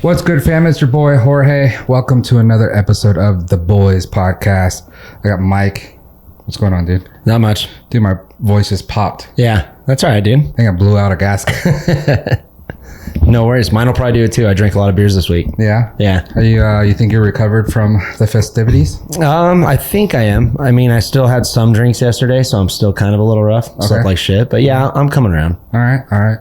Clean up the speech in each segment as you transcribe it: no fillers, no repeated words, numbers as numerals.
What's good, fam? It's your boy, Jorge. Welcome to another episode of the Boys Podcast. I got Mike. What's going on, dude? Not much. Dude, my voice just popped. Yeah, that's all right, dude. I think I blew out a gasket. No worries. Mine will probably do it too. I drank a lot of beers this week. Yeah? Yeah. Are you think you're recovered from the festivities? I think I am. I mean, I still had some drinks yesterday, so I'm still kind of a little rough. Slept like shit. But yeah, I'm coming around. All right.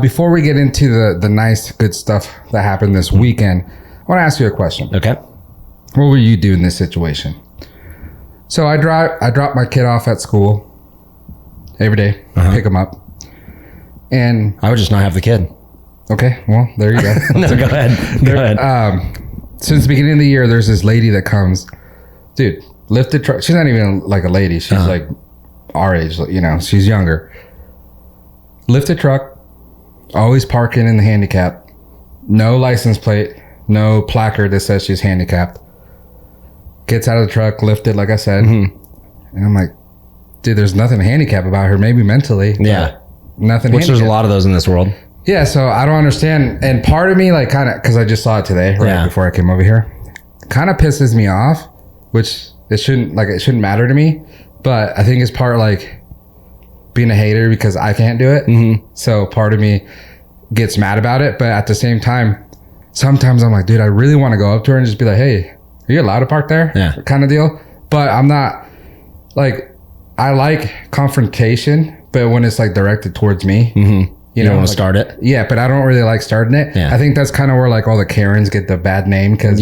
Before we get into the nice, good stuff that happened this weekend, I want to ask you a question. Okay. What would you do in this situation? So I drop my kid off at school every day, pick him up. And I would just not have the kid. Okay, well, there you go. No, go ahead. Since the beginning of the year, there's this lady that comes, dude, lift the truck. She's not even like a lady. She's like our age, you know, she's younger. Lift the truck, always parking in the handicap. No license plate, no placard that says she's handicapped. Gets out of the truck, lifted, like I said. And I'm like, dude, there's nothing handicapped about her. Maybe mentally. Yeah. Nothing. Which there's a lot of those in this world. Yeah, so I don't understand. And part of me, like, kind of, because I just saw it today, before I came over here, kind of pisses me off, which it shouldn't matter to me. But I think it's part, like, being a hater because I can't do it. So part of me gets mad about it. But at the same time, sometimes I'm like, dude, I really want to go up to her and just be like, hey, are you allowed to park there? Yeah. Kind of deal. But I'm not, like, I like confrontation, but when it's, like, directed towards me. You know, want to start it? Yeah, but I don't really like starting it. Yeah. I think that's kind of where, like, all the Karens get the bad name because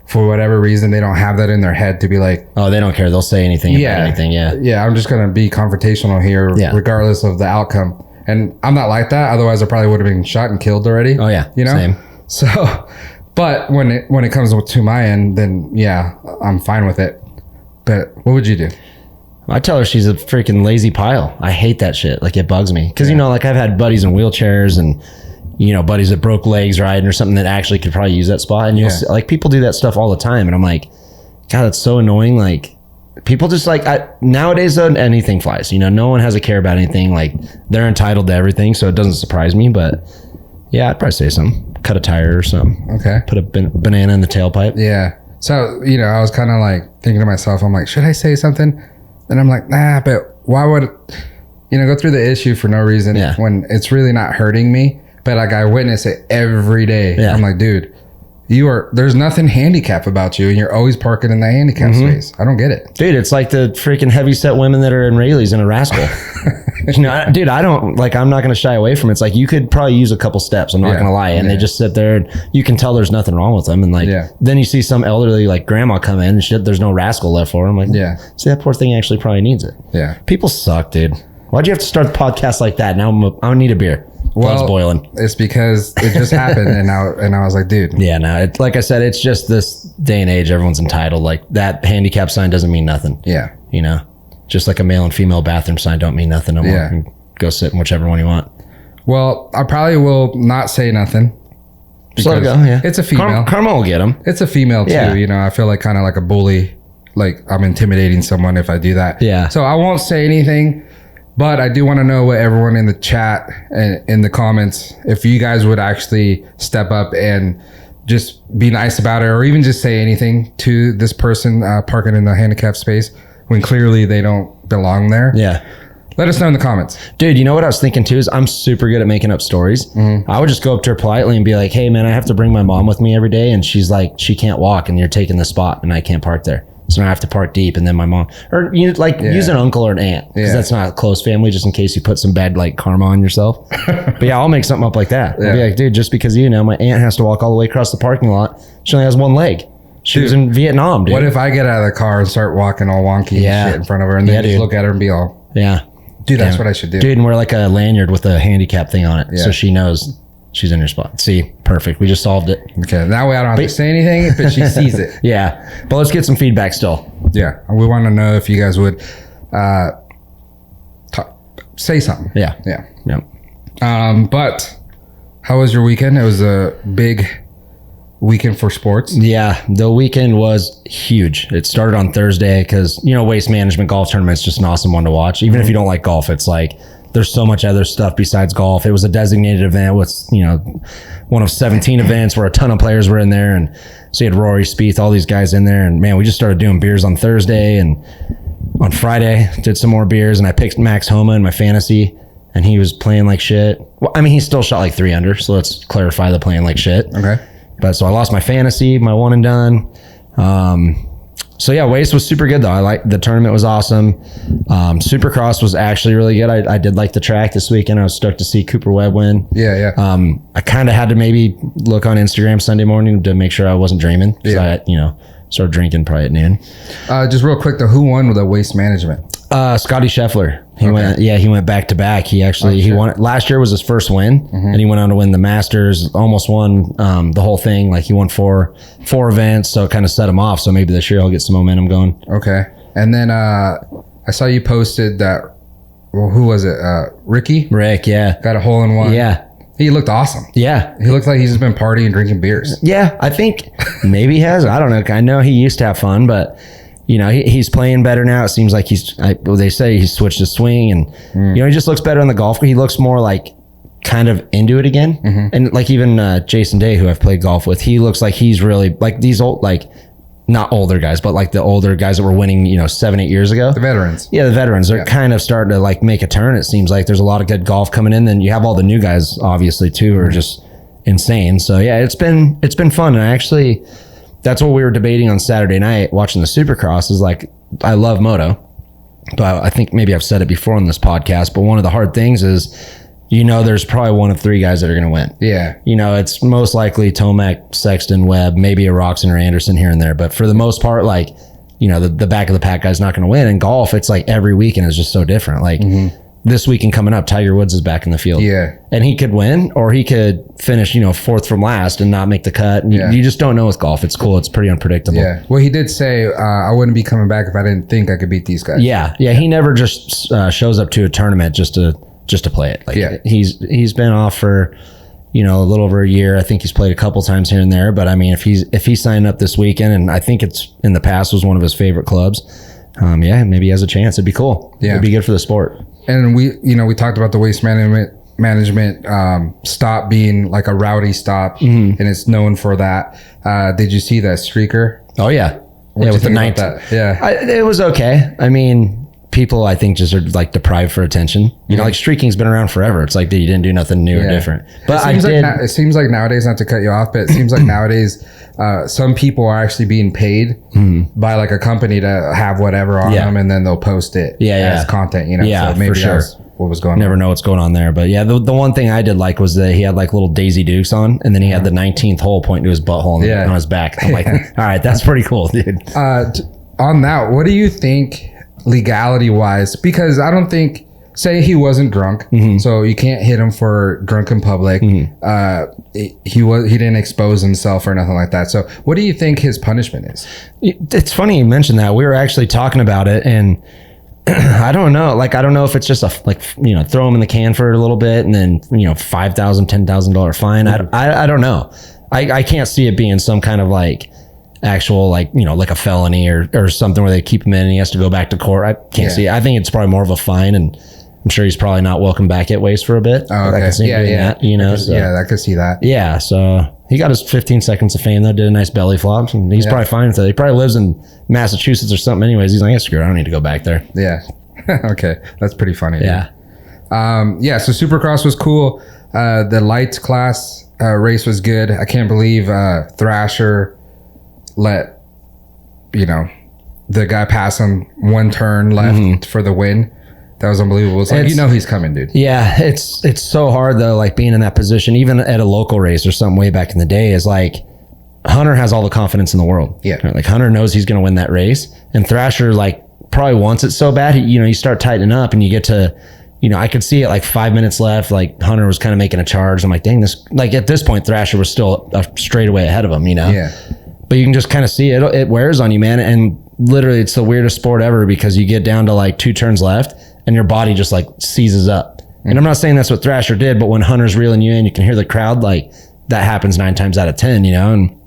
for whatever reason, they don't have that in their head to be like... Oh, they don't care. They'll say anything about anything, Yeah, I'm just going to be confrontational here regardless of the outcome. And I'm not like that. Otherwise, I probably would have been shot and killed already. Oh, yeah. You know? Same. So, but when it comes to my end, then, yeah, I'm fine with it. But what would you do? I tell her she's a freaking lazy pile. I hate that shit. Like, it bugs me. Because, you know, like, I've had buddies in wheelchairs and, you know, buddies that broke legs riding or something that actually could probably use that spot. And you'll see, like, people do that stuff all the time. And I'm like, God, that's so annoying. Like, people just, like, nowadays, though, anything flies. You know, no one has a care about anything. Like, they're entitled to everything. So it doesn't surprise me. But, yeah, I'd probably say something. Cut a tire or something. Okay. Put a banana in the tailpipe. Yeah. So, you know, I was kind of, like, thinking to myself, I'm like, should I say something? And I'm like, nah, but why would, you know, go through the issue for no reason when it's really not hurting me. But like I witness it every day. Yeah. I'm like, dude, there's nothing handicap about you and you're always parking in the handicap space. I don't get it. Dude, it's like the freaking heavyset women that are in Rayleighs in a Rascal. You know, dude, I'm not going to shy away from it. It's like you could probably use a couple steps. I'm not going to lie. And they just sit there and you can tell there's nothing wrong with them. And like, then you see some elderly like grandma come in and shit, there's no Rascal left for her. I'm like, see, that poor thing actually probably needs it. Yeah. People suck, dude. Why'd you have to start the podcast like that? Now I need a beer. Blood's boiling. It's because it just happened and I was like, dude. Yeah, no, like I said, it's just this day and age, everyone's entitled. Like that handicap sign doesn't mean nothing. Yeah. You know, just like a male and female bathroom sign don't mean nothing no more. You can go sit in whichever one you want. Well, I probably will not say nothing. Just let it go, yeah. It's a female. Karma will get them. It's a female too, you know. I feel like kind of like a bully. Like I'm intimidating someone if I do that. Yeah. So I won't say anything. But I do want to know what everyone in the chat and in the comments, if you guys would actually step up and just be nice about it or even just say anything to this person parking in the handicap space when clearly they don't belong there. Yeah. Let us know in the comments. Dude, you know what I was thinking too is I'm super good at making up stories. I would just go up to her politely and be like, hey man, I have to bring my mom with me every day. And she's like, she can't walk and you're taking the spot and I can't park there. So now I have to park deep and then my mom, or you know, like use an uncle or an aunt because that's not a close family just in case you put some bad like karma on yourself. But yeah, I'll make something up like that. I'll be like, dude, just because you know, my aunt has to walk all the way across the parking lot. She only has one leg. She was in Vietnam, dude. What if I get out of the car and start walking all wonky and shit in front of her and then just look at her and be all, dude, that's what I should do. Dude, and wear like a lanyard with a handicap thing on it so she knows she's in your spot. See, perfect. We just solved it. Okay, that way I don't have to say anything, but she sees it. Yeah, but let's get some feedback still. Yeah, we want to know if you guys would say something. Yeah. But how was your weekend? It was a big weekend for sports. Yeah, the weekend was huge. It started on Thursday because, you know, Waste Management golf tournament is just an awesome one to watch. Even if you don't like golf, it's like there's so much other stuff besides golf. It was a designated event with, you know, one of 17 events where a ton of players were in there. And so you had Rory, Spieth, all these guys in there. And man, we just started doing beers on Thursday, and on Friday did some more beers, and I picked Max Homa in my fantasy, and he was playing like shit. Well, I mean, he still shot like 3 under, so let's clarify the playing like shit. Okay. But so I lost my fantasy, my one and done. So yeah, Waste was super good though. I like the tournament, was awesome. Supercross was actually really good. I did like the track this weekend. I was stoked to see Cooper Webb win. Yeah. I kind of had to maybe look on Instagram Sunday morning to make sure I wasn't dreaming. So I, you know, started drinking probably at noon. Just real quick though, who won with the Waste Management? Scotty Scheffler. He went back to back. He actually, he won, last year was his first win, and he went on to win the Masters, almost won the whole thing. Like he won four events, so it kind of set him off. So maybe this year he'll get some momentum going. Okay. And then I saw you posted that, well, who was it? Rick, yeah. Got a hole in one. Yeah. He looked awesome. Yeah. He looked like he's just been partying and drinking beers. Yeah. I think maybe he has. I don't know. I know he used to have fun, but you know, he's playing better now. It seems like they say he's switched his swing, and you know, he just looks better on the golf. He looks more like kind of into it again. And like even Jason Day, who I've played golf with, he looks like he's really like these old, like not older guys, but like the older guys that were winning, you know, 7-8 years ago. The veterans. Yeah, the veterans. They're kind of starting to like make a turn. It seems like there's a lot of good golf coming in. Then you have all the new guys, obviously, too, who are just insane. So yeah, it's been fun. And I actually, that's what we were debating on Saturday night watching the Supercross, is like, I love moto, but I think maybe I've said it before on this podcast, but one of the hard things is, you know, there's probably one of 3 guys that are going to win. Yeah. You know, it's most likely Tomac, Sexton, Webb, maybe a Roxon or Anderson here and there. But for the most part, like, you know, the back of the pack guy's not going to win. In golf, it's like every weekend is just so different. Like this weekend coming up, Tiger Woods is back in the field. Yeah. And he could win, or he could finish, you know, 4th from last and not make the cut. And you just don't know with golf. It's cool. It's pretty unpredictable. Yeah. Well, he did say, I wouldn't be coming back if I didn't think I could beat these guys. Yeah. He never just shows up to a tournament just to play it. Like he's been off for, you know, a little over a year. I think he's played a couple times here and there, but I mean, if he's signed up this weekend, and I think it's in the past was one of his favorite clubs, maybe he has a chance. It'd be cool. Yeah. It'd be good for the sport. And we talked about the Waste Management stop being like a rowdy stop, and it's known for that. Did you see that streaker? Oh yeah. With the 19th. Yeah. It was okay. I mean, people, I think, just are like deprived for attention. You know, like streaking's been around forever. It's like, dude, you didn't do nothing new or different. But it seems like nowadays, not to cut you off, but it seems like nowadays, some people are actually being paid by like a company to have whatever on them, and then they'll post it as content, you know? Yeah, so maybe for sure. that's what was going on. Never know what's going on there. But yeah, the one thing I did like was that he had like little Daisy Dukes on, and then he had the 19th hole pointing to his butthole on his back. I'm like, all right, that's pretty cool, dude. On that, what do you think legality wise? Because I don't think, say he wasn't drunk, so you can't hit him for drunk in public. He didn't expose himself or nothing like that. So what do you think his punishment is? It's funny you mentioned that. We were actually talking about it, and I don't know. Like, I don't know if it's just throw him in the can for a little bit and then, $5,000, $10,000 fine. I don't know. I can't see it being some kind of like actual, like, like a felony or something where they keep him in and he has to go back to court. I can't see it. I think it's probably more of a fine, and I'm sure he's probably not welcome back at Waste for a bit. Oh, okay. I can see that, I could see that. Yeah. So he got his 15 seconds of fame though, did a nice belly flop, and he's probably fine with it. He probably lives in Massachusetts or something anyways. He's like, screw it, I don't need to go back there. Yeah. Okay. That's pretty funny. Yeah. So Supercross was cool. The lights class race was good. I can't believe Thrasher let the guy pass him one turn left for the win. That was unbelievable. It's like, he's coming, dude. Yeah, it's so hard though, like being in that position, even at a local race or something way back in the day, is like Hunter has all the confidence in the world. Yeah. Like Hunter knows he's going to win that race, and Thrasher like probably wants it so bad. You start tightening up and you get to, I could see it like 5 minutes left. Like Hunter was kind of making a charge. I'm like, dang, like at this point, Thrasher was still a straightaway ahead of him, Yeah. But you can just kind of see it. It wears on you, man. And literally it's the weirdest sport ever, because you get down to like 2 turns left and your body just like seizes up. And I'm not saying that's what Thrasher did, but when Hunter's reeling you in, you can hear the crowd, like that happens 9 times out of 10, and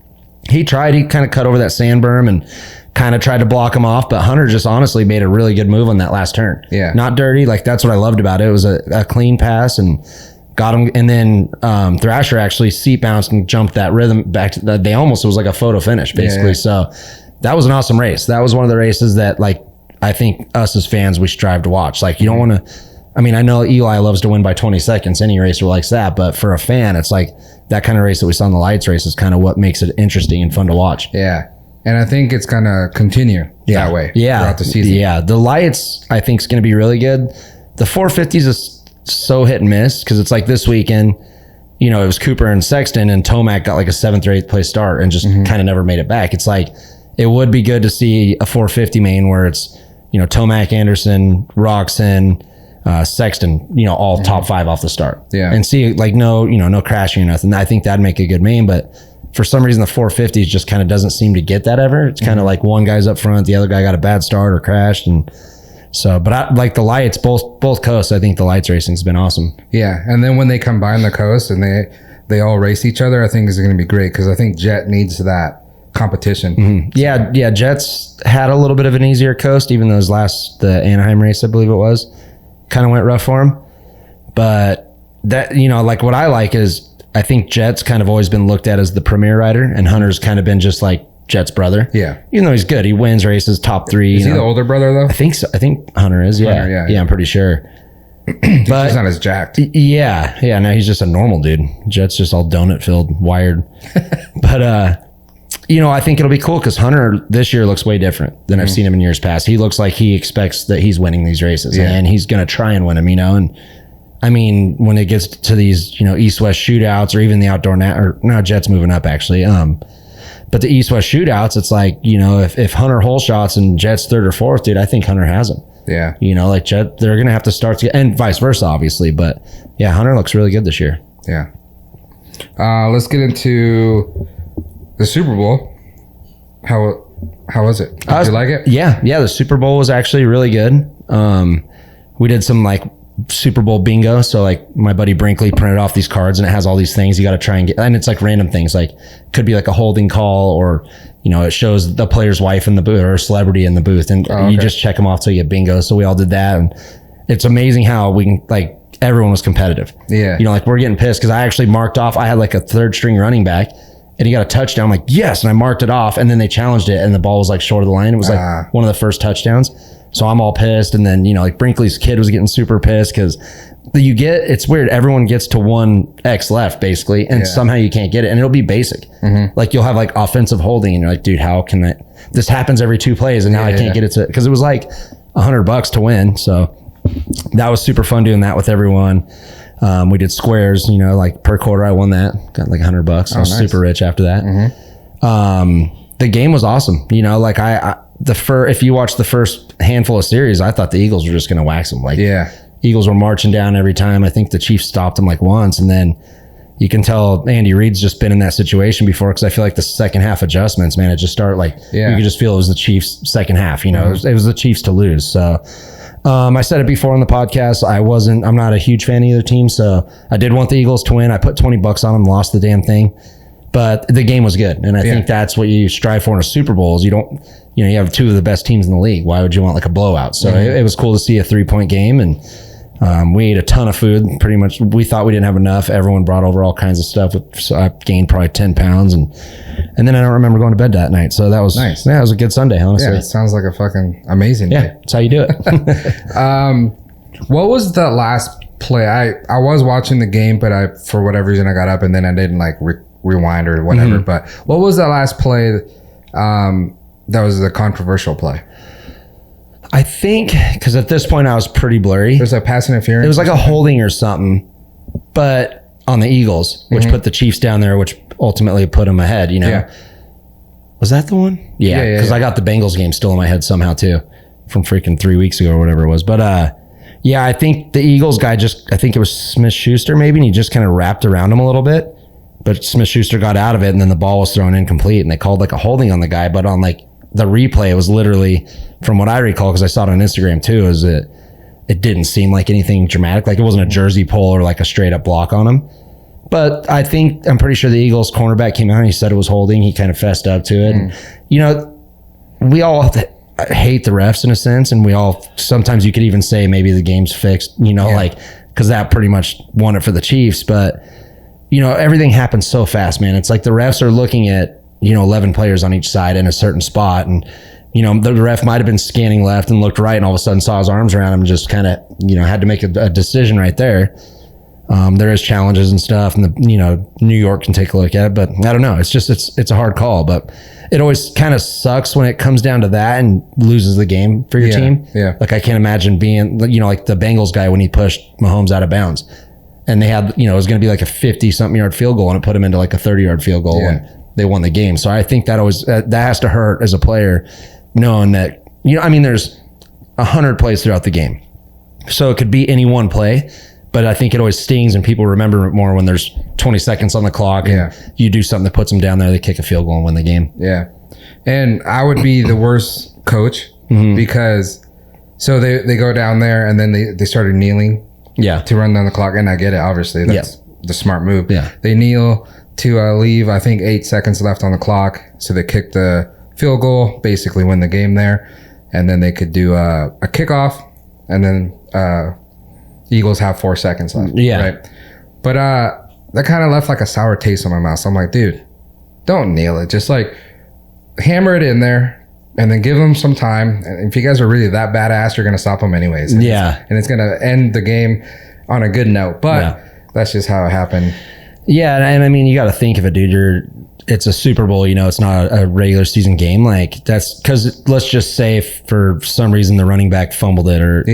he tried, he kind of cut over that sand berm and kind of tried to block him off, but Hunter just honestly made a really good move on that last turn. Yeah. Not dirty. Like, that's what I loved about it. It was a clean pass and got him. And then Thrasher actually seat bounced and jumped that rhythm back to it was like a photo finish basically. Yeah. So that was an awesome race. That was one of the races that, like, I think us as fans, we strive to watch. Like, you don't want to, I mean, I know Eli loves to win by 20 seconds. Any racer likes that. But for a fan, it's like that kind of race that we saw in the lights race is kind of what makes it interesting and fun to watch. Yeah. And I think it's going to continue that way throughout the season. Yeah. The lights, I think, is going to be really good. The 450s is so hit and miss because it's like this weekend, you know, it was Cooper and Sexton and Tomac got like a 7th or 8th place start and just kind of never made it back. It's like, it would be good to see a 450 main where it's, you know, Tomac, Anderson, Roxon, Sexton, you know, all top 5 off the start. Yeah. And see, like, no crashing or nothing. I think that'd make a good main, but for some reason the 450s just kind of doesn't seem to get that ever. It's kind of like one guy's up front, the other guy got a bad start or crashed. And so, but I like the lights, both coasts. I think the lights racing's been awesome. Yeah. And then when they combine the coasts and they all race each other, I think is going to be great because I think Jet needs that competition. Mm-hmm. Yeah. Jets had a little bit of an easier coast, even though the Anaheim race, I believe it was, kind of went rough for him. But that, you know, like what I like is I think Jet's kind of always been looked at as the premier rider, and Hunter's kind of been just like Jet's brother. Yeah. Even though he's good, he wins races, top 3. Is he the older brother though? I think so. I think Hunter is. Yeah. Hunter, yeah. I'm pretty sure. But he's not as jacked. Yeah. No, he's just a normal dude. Jet's just all donut filled, wired. But you know, I think it'll be cool because Hunter this year looks way different than I've seen him in years past. He looks like he expects that he's winning these races, and he's going to try and win them, you know. And I mean, when it gets to these, you know, East-West shootouts or even the outdoor now Jet's moving up actually. But the East-West shootouts, it's like, you know, if Hunter hole shots and Jet's 3rd or 4th, dude, I think Hunter has him. Yeah. You know, like Jet, they're going to have to start to get, and vice versa, obviously. But yeah, Hunter looks really good this year. Yeah. Let's get into the Super Bowl. How was it? Did you like it? Yeah. The Super Bowl was actually really good. We did some like Super Bowl bingo. So like my buddy Brinkley printed off these cards and it has all these things you got to try and get. And it's like random things, like could be like a holding call or, you know, it shows the player's wife in the booth or a celebrity in the booth. And you just check them off till you get bingo. So we all did that. And it's amazing how we can, like, everyone was competitive. Yeah. You know, like we're getting pissed because I actually marked off. I had like a 3rd string running back and he got a touchdown. I'm like, yes. And I marked it off and then they challenged it and the ball was like short of the line. It was like one of the first touchdowns. So I'm all pissed. And then, you know, like Brinkley's kid was getting super pissed because it's weird. Everyone gets to 1x left basically. And somehow you can't get it. And it'll be basic. Mm-hmm. Like you'll have like offensive holding and you're like, dude, how can this happens every 2 plays and now I can't get it to, because it was like $100 to win. So that was super fun doing that with everyone. We did squares, you know, like per quarter. I won that, got like $100. I was super rich after that. Mm-hmm. The game was awesome. You know, like if you watch the first handful of series, I thought the Eagles were just going to wax them. Like, Eagles were marching down every time. I think the Chiefs stopped them like once, and then you can tell Andy Reid's just been in that situation before. Because I feel like the second half adjustments, man, it just started like you could just feel it was the Chiefs' second half. You know, it was the Chiefs to lose. So I said it before on the podcast. I'm not a huge fan of either team, so I did want the Eagles to win. I put $20 on them, lost the damn thing. But the game was good. And I think that's what you strive for in a Super Bowl is you have 2 of the best teams in the league. Why would you want like a blowout? So it was cool to see a 3-point game. And we ate a ton of food. Pretty much, we thought we didn't have enough. Everyone brought over all kinds of stuff. So I gained probably 10 pounds. And then I don't remember going to bed that night. So that was nice. Yeah, it was a good Sunday, honestly. Yeah, it sounds like a fucking amazing day. Yeah, that's how you do it. What was the last play? I was watching the game, but for whatever reason, I got up and then I didn't like rewind or whatever. Mm-hmm. But what was that last play that was the controversial play? I think because at this point I was pretty blurry. There's a pass interference. It was like a holding or something, but on the Eagles, which put the Chiefs down there, which ultimately put them ahead. You know, was that the one? Yeah, because I got the Bengals game still in my head somehow too, from freaking 3 weeks ago or whatever it was. But I think the Eagles guy I think it was Smith-Schuster maybe, and he just kind of wrapped around him a little bit. But Smith-Schuster got out of it, and then the ball was thrown incomplete, and they called like a holding on the guy. But on like the replay, it was literally, from what I recall, because I saw it on Instagram too, is it didn't seem like anything dramatic. Like it wasn't a jersey pull or like a straight up block on him. But I'm pretty sure the Eagles cornerback came out and he said it was holding. He kind of fessed up to it. And, you know, we all hate the refs in a sense, and we all, sometimes you could even say maybe the game's fixed, like, because that pretty much won it for the Chiefs. But everything happens so fast, man. It's like the refs are looking at 11 players on each side in a certain spot, and the ref might have been scanning left and looked right, and all of a sudden saw his arms around him and just kind of had to make a decision right there. There is challenges and stuff, and New York can take a look at it, but I don't know. It's just it's a hard call, but it always kind of sucks when it comes down to that and loses the game for your team. Yeah. Like I can't imagine being like the Bengals guy when he pushed Mahomes out of bounds, and they had it was going to be like a 50-something yard field goal, and it put him into like a 30-yard field goal, and they won the game. So I think that always that has to hurt as a player, knowing that there's 100 plays throughout the game, so it could be any one play. But I think it always stings, and people remember it more when there's 20 seconds on the clock and you do something that puts them down there, they kick a field goal and win the game. Yeah. And I would be the worst coach because so they go down there and then they started kneeling to run down the clock. And I get it, obviously. That's the smart move. Yeah. They kneel to leave, I think, 8 seconds left on the clock. So they kick the field goal, basically win the game there. And then they could do a kickoff, and then Eagles have 4 seconds left. Yeah. Right. But that kind of left like a sour taste in my mouth. So I'm like, dude, don't kneel it. Just like hammer it in there and then give them some time. And if you guys are really that badass, you're going to stop them anyways. And it's going to end the game on a good note. But that's just how it happened. Yeah. And I mean, you got to think of it, dude. It's a Super Bowl, it's not a regular season game. Like that's because let's just say for some reason the running back fumbled it, or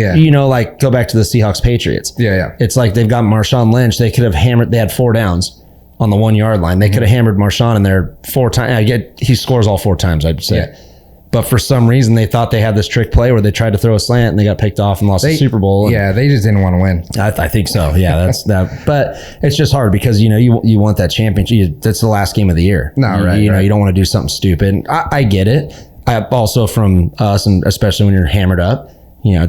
like go back to the Seahawks Patriots. Yeah. It's like they've got Marshawn Lynch. They could have hammered. They had 4 downs on the 1 yard line. They could have hammered Marshawn in there 4 times. He scores all 4 times, I'd say. Yeah. But for some reason, they thought they had this trick play where they tried to throw a slant and they got picked off and lost the Super Bowl. They just didn't want to win. I think so. Yeah, that's that. But it's just hard because you want that championship. That's the last game of the year. No, right. You don't want to do something stupid. I get it. I also from us, and especially when you're hammered up.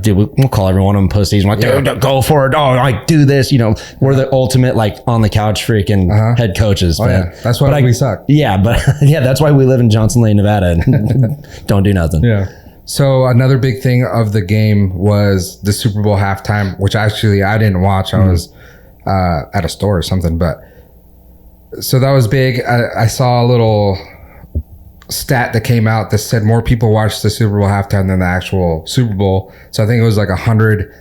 Dude, we'll call every one of them pussies. I'm like, dude, go for it. Oh, like do this. We're the ultimate like on the couch freaking head coaches. That's why we suck. Yeah, but that's why we live in Johnson Lane, Nevada, and don't do nothing. Yeah. So another big thing of the game was the Super Bowl halftime, which actually I didn't watch. I was at a store or something, but so that was big. I saw a little stat that came out that said more people watched the Super Bowl halftime than the actual Super Bowl. So I think it was like 100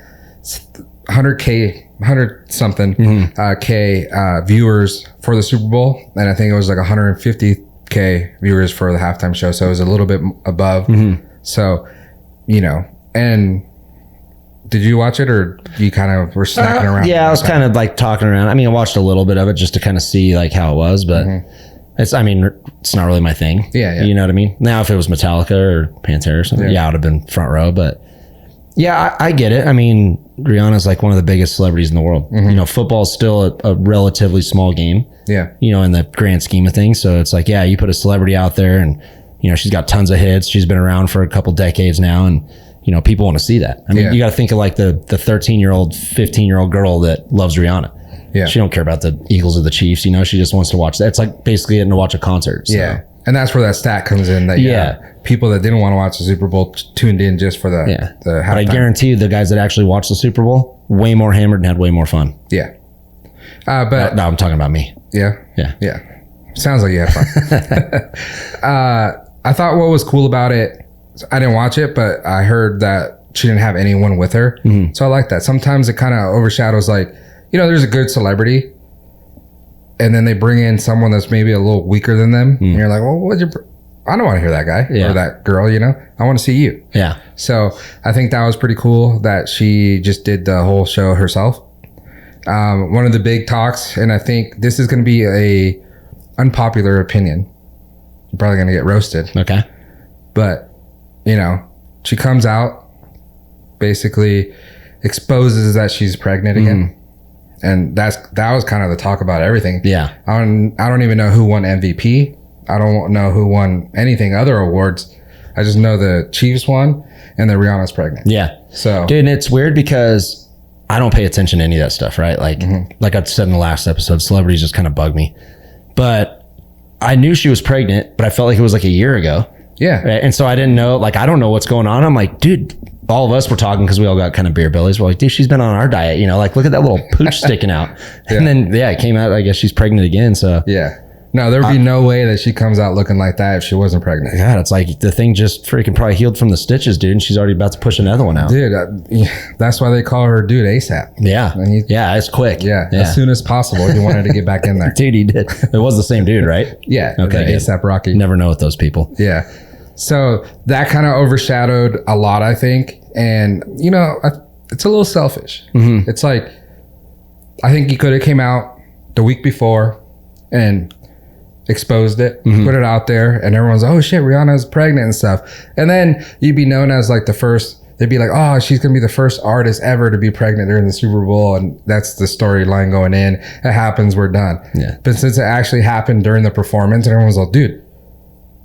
something K viewers for the Super Bowl, and I think it was like 150K viewers for the halftime show. So it was a little bit above. So and did you watch it, or you kind of were snacking around? Yeah, I was kind of like talking around. I mean, I watched a little bit of it just to kind of see like how it was, but it's not really my thing. Yeah. You know what I mean? Now, if it was Metallica or Pantera or something, I would have been front row. But yeah, I get it. I mean, Rihanna's like one of the biggest celebrities in the world. Football is still a relatively small game. Yeah. In the grand scheme of things. So it's like, you put a celebrity out there, and she's got tons of hits. She's been around for a couple decades now, and people want to see that. I mean, you got to think of like the 13-year-old, 15-year-old girl that loves Rihanna. Yeah. She don't care about the Eagles or the Chiefs, she just wants to watch that. It's like basically getting to watch a concert. So. Yeah. And that's where that stat comes in that people that didn't want to watch the Super Bowl tuned in just for the halftime. But I guarantee you the guys that actually watched the Super Bowl, way more hammered and had way more fun. Yeah. But no, I'm talking about me. Yeah. Yeah. Yeah. Sounds like you had fun. I thought what was cool about it, I didn't watch it, but I heard that she didn't have anyone with her. So I like that. Sometimes it kind of overshadows like, there's a good celebrity, and then they bring in someone that's maybe a little weaker than them, and you're like, well, I don't want to hear that guy or that girl, I want to see you. Yeah. So I think that was pretty cool that she just did the whole show herself. One of the big talks, and I think this is going to be a unpopular opinion. You're probably going to get roasted. Okay. But, she comes out, basically exposes that she's pregnant again. And that was kind of the talk about everything. Yeah. I don't even know who won MVP. I don't know who won anything other awards. I just know the Chiefs won and that Rihanna's pregnant. Yeah. So, dude, and it's weird because I don't pay attention to any of that stuff, right? Like, like I said in the last episode, celebrities just kind of bug me. But I knew she was pregnant, but I felt like it was like a year ago. Yeah. Right? And so I didn't know, like, I don't know what's going on. I'm like, dude, all of us were talking because we all got kind of beer bellies. We're like, dude, she's been on our diet, you know, like, look at that little pooch sticking out. And then, it came out, I guess she's pregnant again. So yeah. No, there would be no way that she comes out looking like that if she wasn't pregnant. God, it's like the thing just freaking probably healed from the stitches, dude. And she's already about to push another one out. Dude, that's why they call her dude ASAP. Yeah. It's quick. Yeah. As soon as possible. He wanted to get back in there. Dude, he did. It was the same dude, right? Yeah. Okay. ASAP Rocky. Never know with those people. Yeah. So that kind of overshadowed a lot, I think. And, you know, it's a little selfish. Mm-hmm. It's like, I think he could have came out the week before and exposed it, put it out there, and everyone's, oh shit, Rihanna's pregnant and stuff. And then you'd be known as like the first, they'd be like, oh, she's gonna be the first artist ever to be pregnant during the Super Bowl, and that's the storyline going in. It happens, we're done. Yeah. But since it actually happened during the performance, and everyone's like, dude,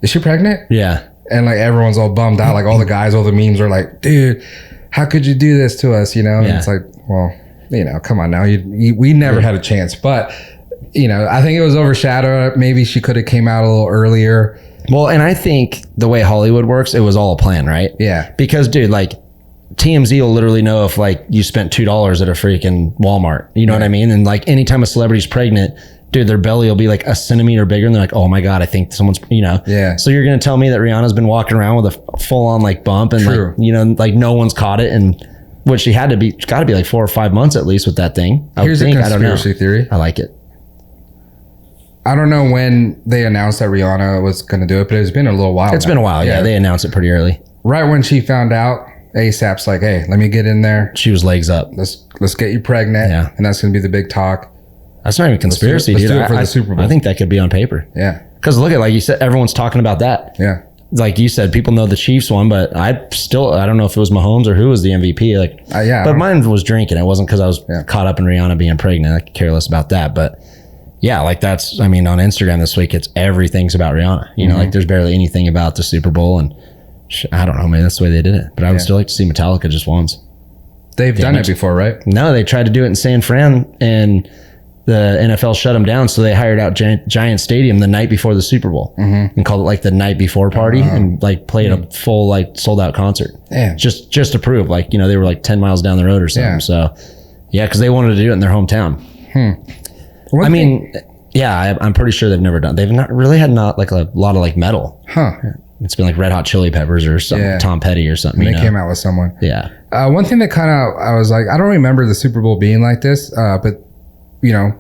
is she pregnant? Yeah. And like everyone's all bummed out, like all the guys, all the memes are like, dude, how could you do this to us, you know? And it's like, well, you know, come on now, we never had a chance. But you know, I think it was overshadowed. Maybe she could have came out a little earlier. Well, and I think the way Hollywood works, it was all a plan, right? Yeah. Because, dude, like, TMZ will literally know if, like, you spent $2 at a freaking Walmart. You know what I mean? And, like, anytime a celebrity's pregnant, dude, their belly will be, like, a centimeter bigger. And they're like, oh, my God, I think someone's, you know? Yeah. So you're going to tell me that Rihanna's been walking around with a full-on, like, bump and, like, you know, like, no one's caught it. And what she had to be, it's got to be, like, 4 or 5 months at least with that thing. Here's a conspiracy theory. I like it. I don't know when they announced that Rihanna was going to do it, but it's been a little while. It's been a while. Yeah. They announced it pretty early. Right when she found out, ASAP's like, hey, let me get in there. She was legs up. Let's get you pregnant. Yeah. And that's going to be the big talk. That's not even conspiracy, let's dude. do it for the Super Bowl. I think that could be on paper. Yeah. Because look at, like you said, everyone's talking about that. Yeah. Like you said, people know the Chiefs won, but I don't know if it was Mahomes or who was the MVP. Like, yeah. But mine was drinking. It wasn't because I was caught up in Rihanna being pregnant. I could care less about that. But yeah, like that's, I mean, on Instagram this week, it's everything's about Rihanna. You know, like there's barely anything about the Super Bowl. And I don't know, maybe that's the way they did it. But I would still like to see Metallica just once. They've done it before, right? No, they tried to do it in San Fran and the NFL shut them down. So they hired out Giant Stadium the night before the Super Bowl and called it like the night before party and like played a full like sold out concert. Damn. Just to prove like, you know, they were like 10 miles down the road or something. Yeah. So yeah, because they wanted to do it in their hometown. I mean, yeah, I'm pretty sure they've never done. They've not really had like a lot of like metal. Huh. It's been like Red Hot Chili Peppers or something, Tom Petty or something. And they came out with someone. Yeah. One thing that kind of, I was like, I don't remember the Super Bowl being like this, but you know,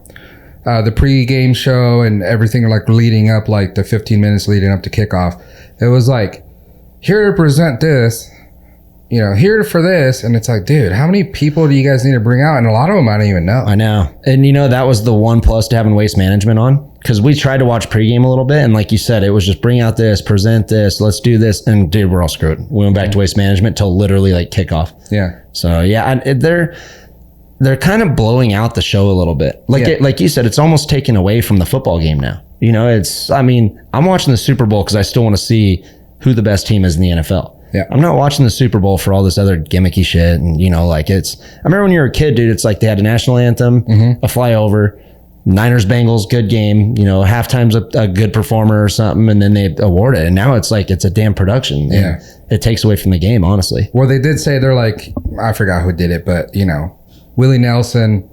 the pre-game show and everything like leading up, like the 15 minutes leading up to kickoff, it was like, here to present this, you know, here for this. And it's like, dude, how many people do you guys need to bring out? And a lot of them I don't even know. I know. And you know, that was the one plus to having Waste Management on. Because we tried to watch pregame a little bit. And like you said, it was just bring out this, present this, let's do this. And dude, we're all screwed. We went back to Waste Management till literally like kickoff. Yeah. So yeah, they're kind of blowing out the show a little bit. Like like you said, it's almost taken away from the football game now. You know, I'm watching the Super Bowl because I still want to see who the best team is in the NFL. Yeah. I'm not watching the Super Bowl for all this other gimmicky shit. And, you know, like I remember when you were a kid, dude, it's like they had a national anthem, a flyover, Niners Bengals, good game, you know, halftime's a good performer or something, and then they award it. And now it's like it's a damn production. Yeah. It takes away from the game, honestly. Well, they did say they're like, I forgot who did it, but, you know, Willie Nelson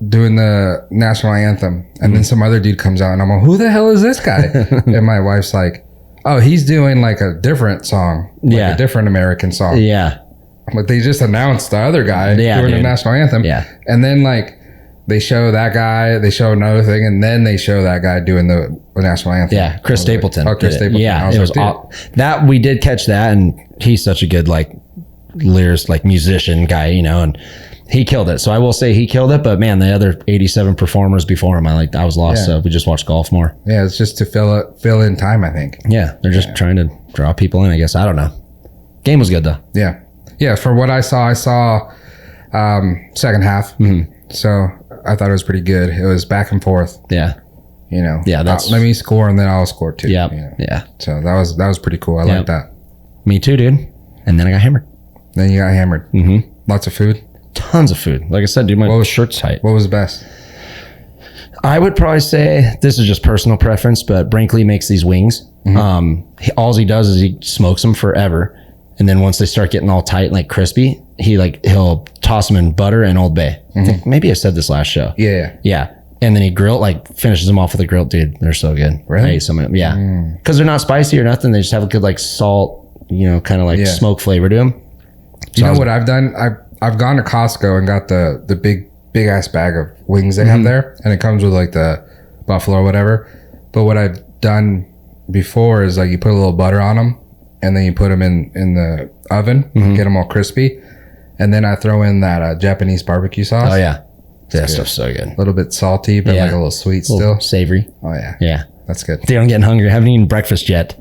doing the national anthem, and then some other dude comes out, and I'm like, who the hell is this guy? And my wife's like, oh, he's doing like a different song, like a different American song. Yeah. But they just announced the other guy doing the national anthem. Yeah. And then like they show that guy, they show another thing, and then they show that guy doing the national anthem. Yeah, Chris Stapleton. Like, Chris Stapleton. Yeah, it was that we did catch that, and he's such a good like lyricist, like musician guy, you know, and he killed it. So I will say he killed it, but man, the other 87 performers before him, I was lost. So we just watched golf more. Yeah, it's just to fill in time, I think. Yeah, they're just trying to draw people in, I guess. I don't know. Game was good though. Yeah. Yeah, for what I saw second half. So I thought it was pretty good. It was back and forth. Yeah. You know. Yeah, let me score and then I'll score too. Yeah. You know? Yeah. So that was pretty cool. I like that. Me too, dude. And then I got hammered. Then you got hammered. Lots of food. Tons of food. Like I said, dude, my shirt's tight. What was best? I would probably say, this is just personal preference, but Brinkley makes these wings. All he does is he smokes them forever. And then once they start getting all tight and like crispy, he'll toss them in butter and Old Bay. I think maybe I said this last show. Yeah. And then he finishes them off with a grilled. Dude, they're so good. Really? I ate some of them. Yeah. Because they're not spicy or nothing. They just have a good like salt, kind of like smoke flavor to them. You know what I've done? I've gone to Costco and got the big ass bag of wings they have there, and it comes with like the buffalo or whatever. But what I've done before is like you put a little butter on them, and then you put them in the oven, get them all crispy, and then I throw in that Japanese barbecue sauce. Oh yeah, that stuff's so good. A little bit salty, but like a little sweet still. Savory. Oh yeah. Yeah. That's good. Dude, I'm getting hungry. I haven't eaten breakfast yet.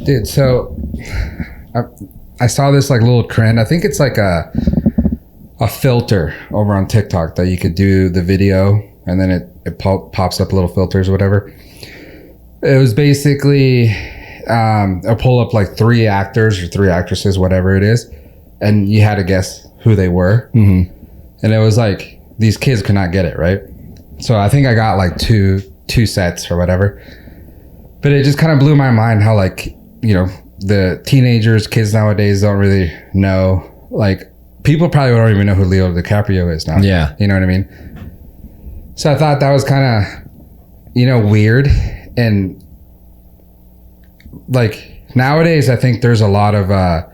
Dude, so I saw this like little trend. I think it's like a filter over on TikTok that you could do the video and then it pops up little filters or whatever. It was basically I'll pull up like 3 actors or 3 actresses, whatever it is, and you had to guess who they were. And it was like these kids could not get it, right? So I think I got like two sets or whatever. But it just kind of blew my mind how like, the teenagers, kids nowadays don't really know. Like people probably don't even know who Leo DiCaprio is now. Yeah. You know what I mean? So I thought that was kind of, weird. And like nowadays, I think there's a lot of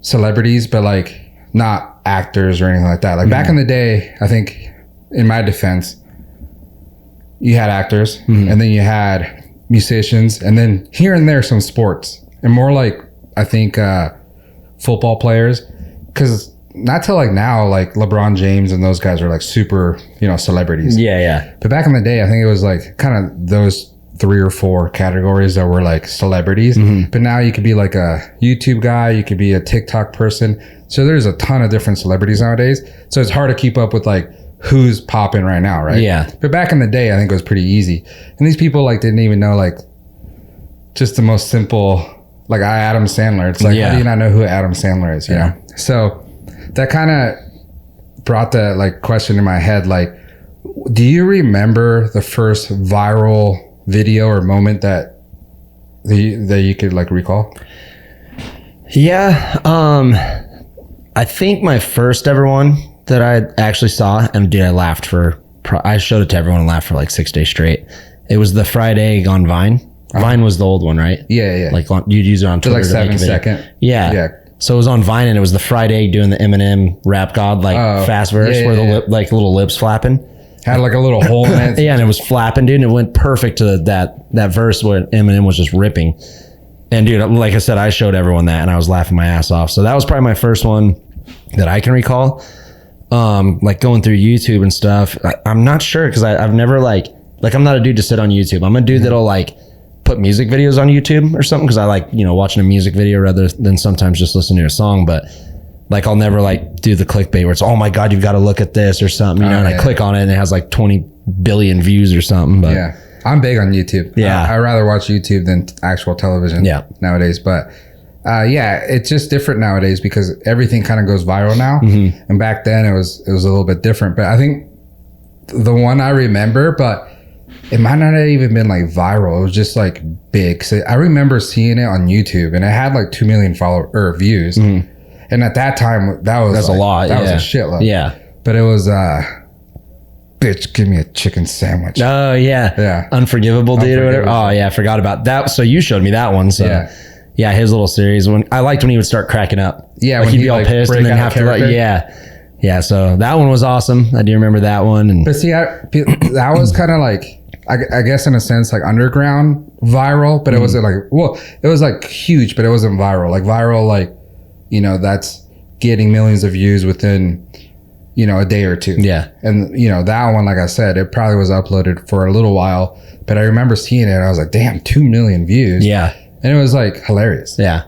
celebrities, but like not actors or anything like that. Like back in the day, I think in my defense, you had actors and then you had musicians and then here and there some sports and more like I think football players, because not till like now like LeBron James and those guys are like super celebrities. Yeah. But back in the day I think it was like kind of those 3 or 4 categories that were like celebrities. But now you could be like a YouTube guy, you could be a TikTok person, so there's a ton of different celebrities nowadays, so it's hard to keep up with like who's popping right now, right? Yeah. But back in the day, I think it was pretty easy. And these people like didn't even know like just the most simple, like Adam Sandler. It's like, how do you not know who Adam Sandler is? You know? So that kind of brought the like question in my head. Like, do you remember the first viral video or moment that you could like recall? Yeah. I think my first ever one that I actually saw, and dude, I laughed I showed it to everyone and laughed for like 6 days straight. It was the fried egg on Vine. Vine was the old one, right? Yeah. Like you'd use it on Twitter. Like 7 second. Yeah. So it was on Vine and it was the fried egg doing the Eminem Rap God fast verse where the like little lips flapping. Had like a little hole in it. Yeah, and it was flapping, dude, and it went perfect to that verse where Eminem was just ripping. And dude, like I said, I showed everyone that and I was laughing my ass off. So that was probably my first one that I can recall. Like going through YouTube and stuff, I'm not sure because I've never like I'm not a dude to sit on YouTube. I'm a dude that'll like put music videos on YouTube or something because I like watching a music video rather than sometimes just listening to a song. But like I'll never like do the clickbait where it's, oh my god, you've got to look at this or something, and I click on it and it has like 20 billion views or something. But yeah, I'm big on YouTube. I'd rather watch YouTube than actual television nowadays. But it's just different nowadays because everything kind of goes viral now. And back then it was a little bit different. But I think the one I remember, but it might not have even been like viral. It was just like big. So I remember seeing it on YouTube and it had like 2 million views. And at that time, that's like, a lot. That was a shitload. Yeah. But it was, bitch, give me a chicken sandwich. Oh, yeah. Yeah. Unforgivable, dude, or whatever. Oh, yeah. I forgot about that. So you showed me that one. So yeah, his little series. I liked when he would start cracking up. Yeah. Like he'd be all pissed and then have to like, yeah. So that one was awesome. I do remember that one. But see, that was kind of like, I guess in a sense, like underground viral, but it wasn't like, well, it was like huge, but it wasn't viral. Like viral, like, that's getting millions of views within, a day or two. Yeah. And, that one, like I said, it probably was uploaded for a little while, but I remember seeing it and I was like, damn, 2 million views. Yeah. And it was like hilarious. Yeah.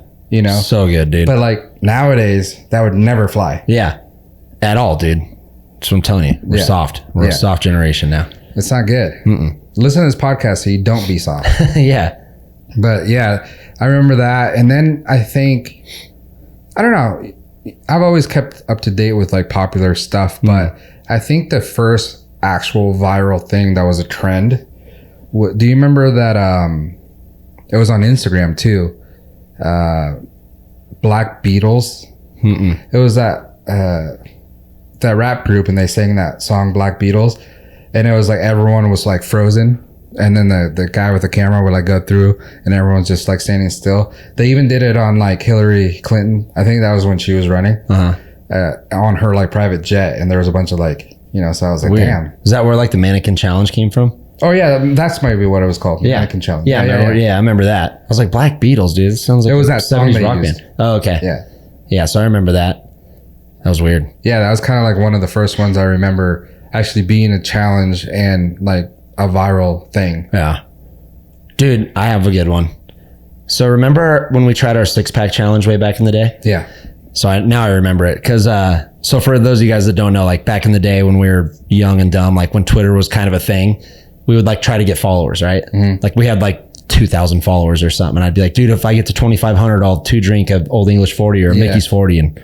So good, dude. But like nowadays, that would never fly. Yeah. At all, dude. That's what I'm telling you. We're soft. We're a soft generation now. It's not good. Listen to this podcast so you don't be soft. Yeah. But yeah, I remember that. And then I think, I don't know, I've always kept up to date with like popular stuff, but I think the first actual viral thing that was a trend do you remember that? It was on Instagram too. Black Beatles. Mm-mm. It was that rap group, and they sang that song Black Beatles, and it was like everyone was like frozen, and then the guy with the camera would like go through, and everyone's just like standing still. They even did it on like Hillary Clinton. I think that was when she was running on her like private jet, and there was a bunch of like, you know. So I was like, Weird. damn. Is that where like the mannequin challenge came from? Oh yeah, that's maybe what it was called. Mannequin challenge. Yeah, I remember that. I was like, Black Beatles, dude. This sounds like it was that 70s rock band. Oh, okay. Yeah. So I remember that. That was weird. Yeah, that was kind of like one of the first ones I remember actually being a challenge and like a viral thing. Yeah. Dude, I have a good one. So remember when we tried our 6-pack challenge way back in the day? Yeah. So now I remember it because so for those of you guys that don't know, like back in the day when we were young and dumb, like when Twitter was kind of a thing, we would like try to get followers, right? Mm-hmm. Like we had like 2,000 followers or something, and I'd be like, dude, if I get to 2,500, I'll 2-drink of Old English 40 or Mickey's 40, and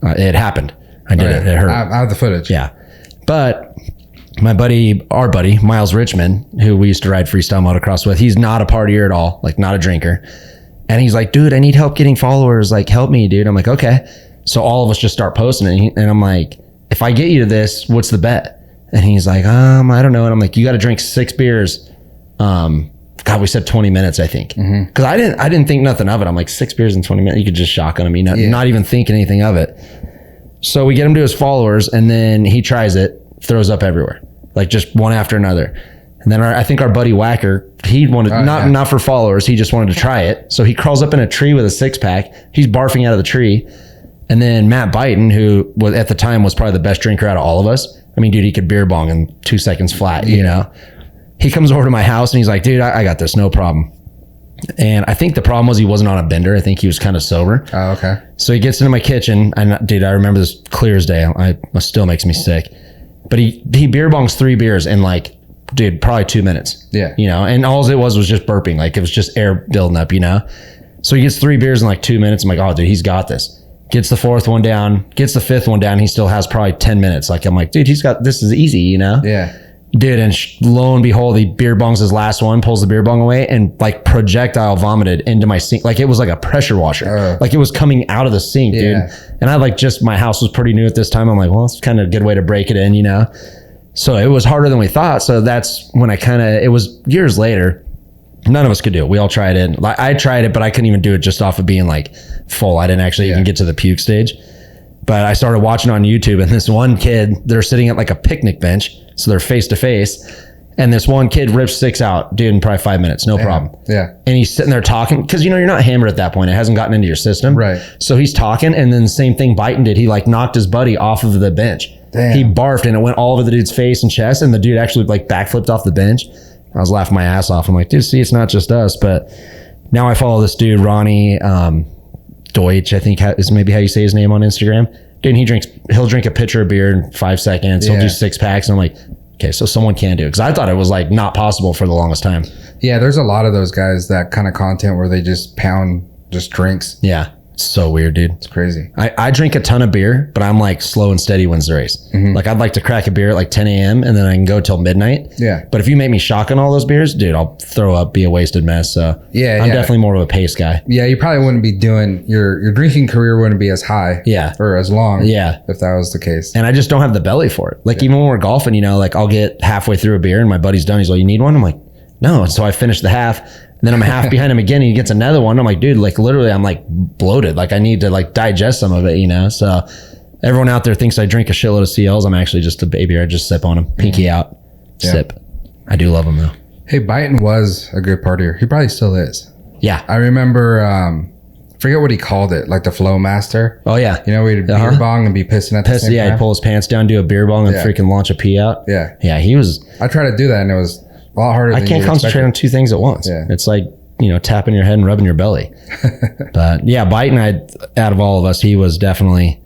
it happened. I did it. It hurt. I have the footage. Yeah, but our buddy Miles Richmond, who we used to ride freestyle motocross with, he's not a partier at all, like not a drinker, and he's like, dude, I need help getting followers. Like, help me, dude. I'm like, okay. So all of us just start posting it, and I'm like, if I get you to this, what's the bet? And he's like, I don't know. And I'm like, you got to drink 6 beers. God, we said 20 minutes, I think. Because I didn't think nothing of it. I'm like, 6 beers in 20 minutes. You could just shotgun him, not even think anything of it. So we get him to his followers, and then he tries it, throws up everywhere, like just one after another. And then I think our buddy Whacker, he wanted not for followers. He just wanted to try it. So he crawls up in a tree with a 6-pack. He's barfing out of the tree. And then Matt Byton, who was at the time was probably the best drinker out of all of us. I mean, dude, he could beer bong in 2 seconds flat, you know? He comes over to my house and he's like, dude, I got this, no problem. And I think the problem was he wasn't on a bender. I think he was kind of sober. Oh, okay. So he gets into my kitchen, and dude, I remember this clear as day. It still makes me sick. But he beer bongs 3 beers in like, dude, probably 2 minutes. Yeah. You know, and all it was just burping. Like it was just air building up, you know? So he gets 3 beers in like 2 minutes. I'm like, oh, dude, he's got this. Gets the 4th one down, gets the 5th one down. He still has probably 10 minutes. Like, I'm like, dude, this is easy, you know? Yeah. Dude, and lo and behold, he beer bongs his last one, pulls the beer bong away, and like projectile vomited into my sink. Like it was like a pressure washer. Like it was coming out of the sink, dude. And I like my house was pretty new at this time. I'm like, well, it's kind of a good way to break it in, you know? So it was harder than we thought. So that's when it was years later. None of us could do it. We all tried it. Like I tried it, but I couldn't even do it just off of being like full. I didn't actually even get to the puke stage. But I started watching on YouTube, and this one kid, they're sitting at like a picnic bench, so they're face to face, and this one kid rips 6 out, dude, in probably 5 minutes, no problem. Yeah. And he's sitting there talking, because you're not hammered at that point. It hasn't gotten into your system. Right. So he's talking, and then the same thing Byton did. He like knocked his buddy off of the bench. Damn. He barfed, and it went all over the dude's face and chest, and the dude actually like backflipped off the bench. I was laughing my ass off. I'm like, dude, see, it's not just us. But now I follow this dude, Ronnie Deutsch, I think is maybe how you say his name on Instagram. Dude, he'll drink a pitcher of beer in 5 seconds. He'll do 6 packs. And I'm like, okay, so someone can do it. Because I thought it was like not possible for the longest time. Yeah, there's a lot of those guys, that kind of content where they just pound just drinks. Yeah. So weird, dude. It's crazy. I drink a ton of beer, but I'm like slow and steady wins the race. Mm-hmm. Like I'd like to crack a beer at like 10 a.m. and then I can go till midnight. Yeah. But if you make me shotgun all those beers, dude, I'll throw up, be a wasted mess. So I'm definitely more of a pace guy. Yeah, you probably wouldn't be doing your drinking career wouldn't be as high. Yeah. Or as long. Yeah. If that was the case. And I just don't have the belly for it. Like even when we're golfing, you know, like I'll get halfway through a beer and my buddy's done. He's like, you need one? I'm like, no. So I finish the half. And then I'm half behind him again, and he gets another one. I'm like, dude, like literally I'm like bloated. Like I need to like digest some of it, you know? So everyone out there thinks I drink a shitload of CLs. I'm actually just a baby. I just sip on them. Pinky out. Sip. I do love them though. Hey, Byton was a good partier. He probably still is. Yeah. I remember, forget what he called it, like the Flow Master. Oh yeah. You know, we'd beer bong and be pissing at the same time. He'd pull his pants down, do a beer bong, and freaking launch a pee out. Yeah. Yeah, he was. I tried to do that, and it was a lot harder. I can't concentrate on 2 things at once. Yeah. It's like, you know, tapping your head and rubbing your belly. But yeah, Byton, out of all of us, he was definitely,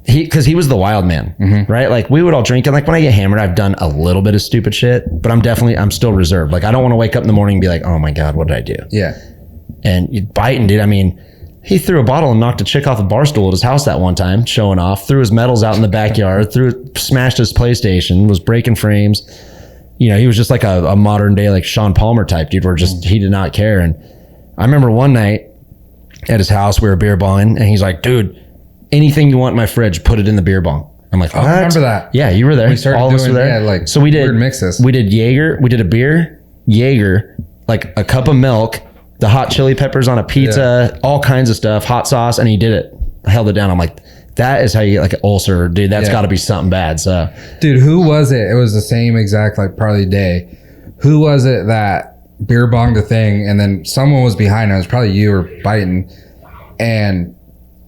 because he was the wild man, right? Like we would all drink, and like when I get hammered, I've done a little bit of stupid shit, but I'm still reserved. Like I don't want to wake up in the morning and be like, oh my God, what did I do? Yeah. And Byton, dude, I mean, he threw a bottle and knocked a chick off a bar stool at his house that one time, showing off, threw his medals out in the backyard, smashed his PlayStation, was breaking frames. you know, he was just like a modern day, like Sean Palmer type dude where just, he did not care. And I remember one night at his house, we were beer bonging and he's like, dude, anything you want in my fridge, put it in the beer bong. I'm like, what? I remember that. Yeah, you were there. We started all of us were there. Yeah, like so we did weird mixes. We did Jaeger. We did a beer, Jaeger, like a cup of milk, the hot chili peppers on a pizza, all kinds of stuff, hot sauce, and he did it. I held it down. I'm like, that is how you get like an ulcer, dude. That's got to be something bad. So, dude, who was it? It was the same exact like probably day. Who was it that beer bonged the thing, and then someone was behind it? It was probably you or biting, and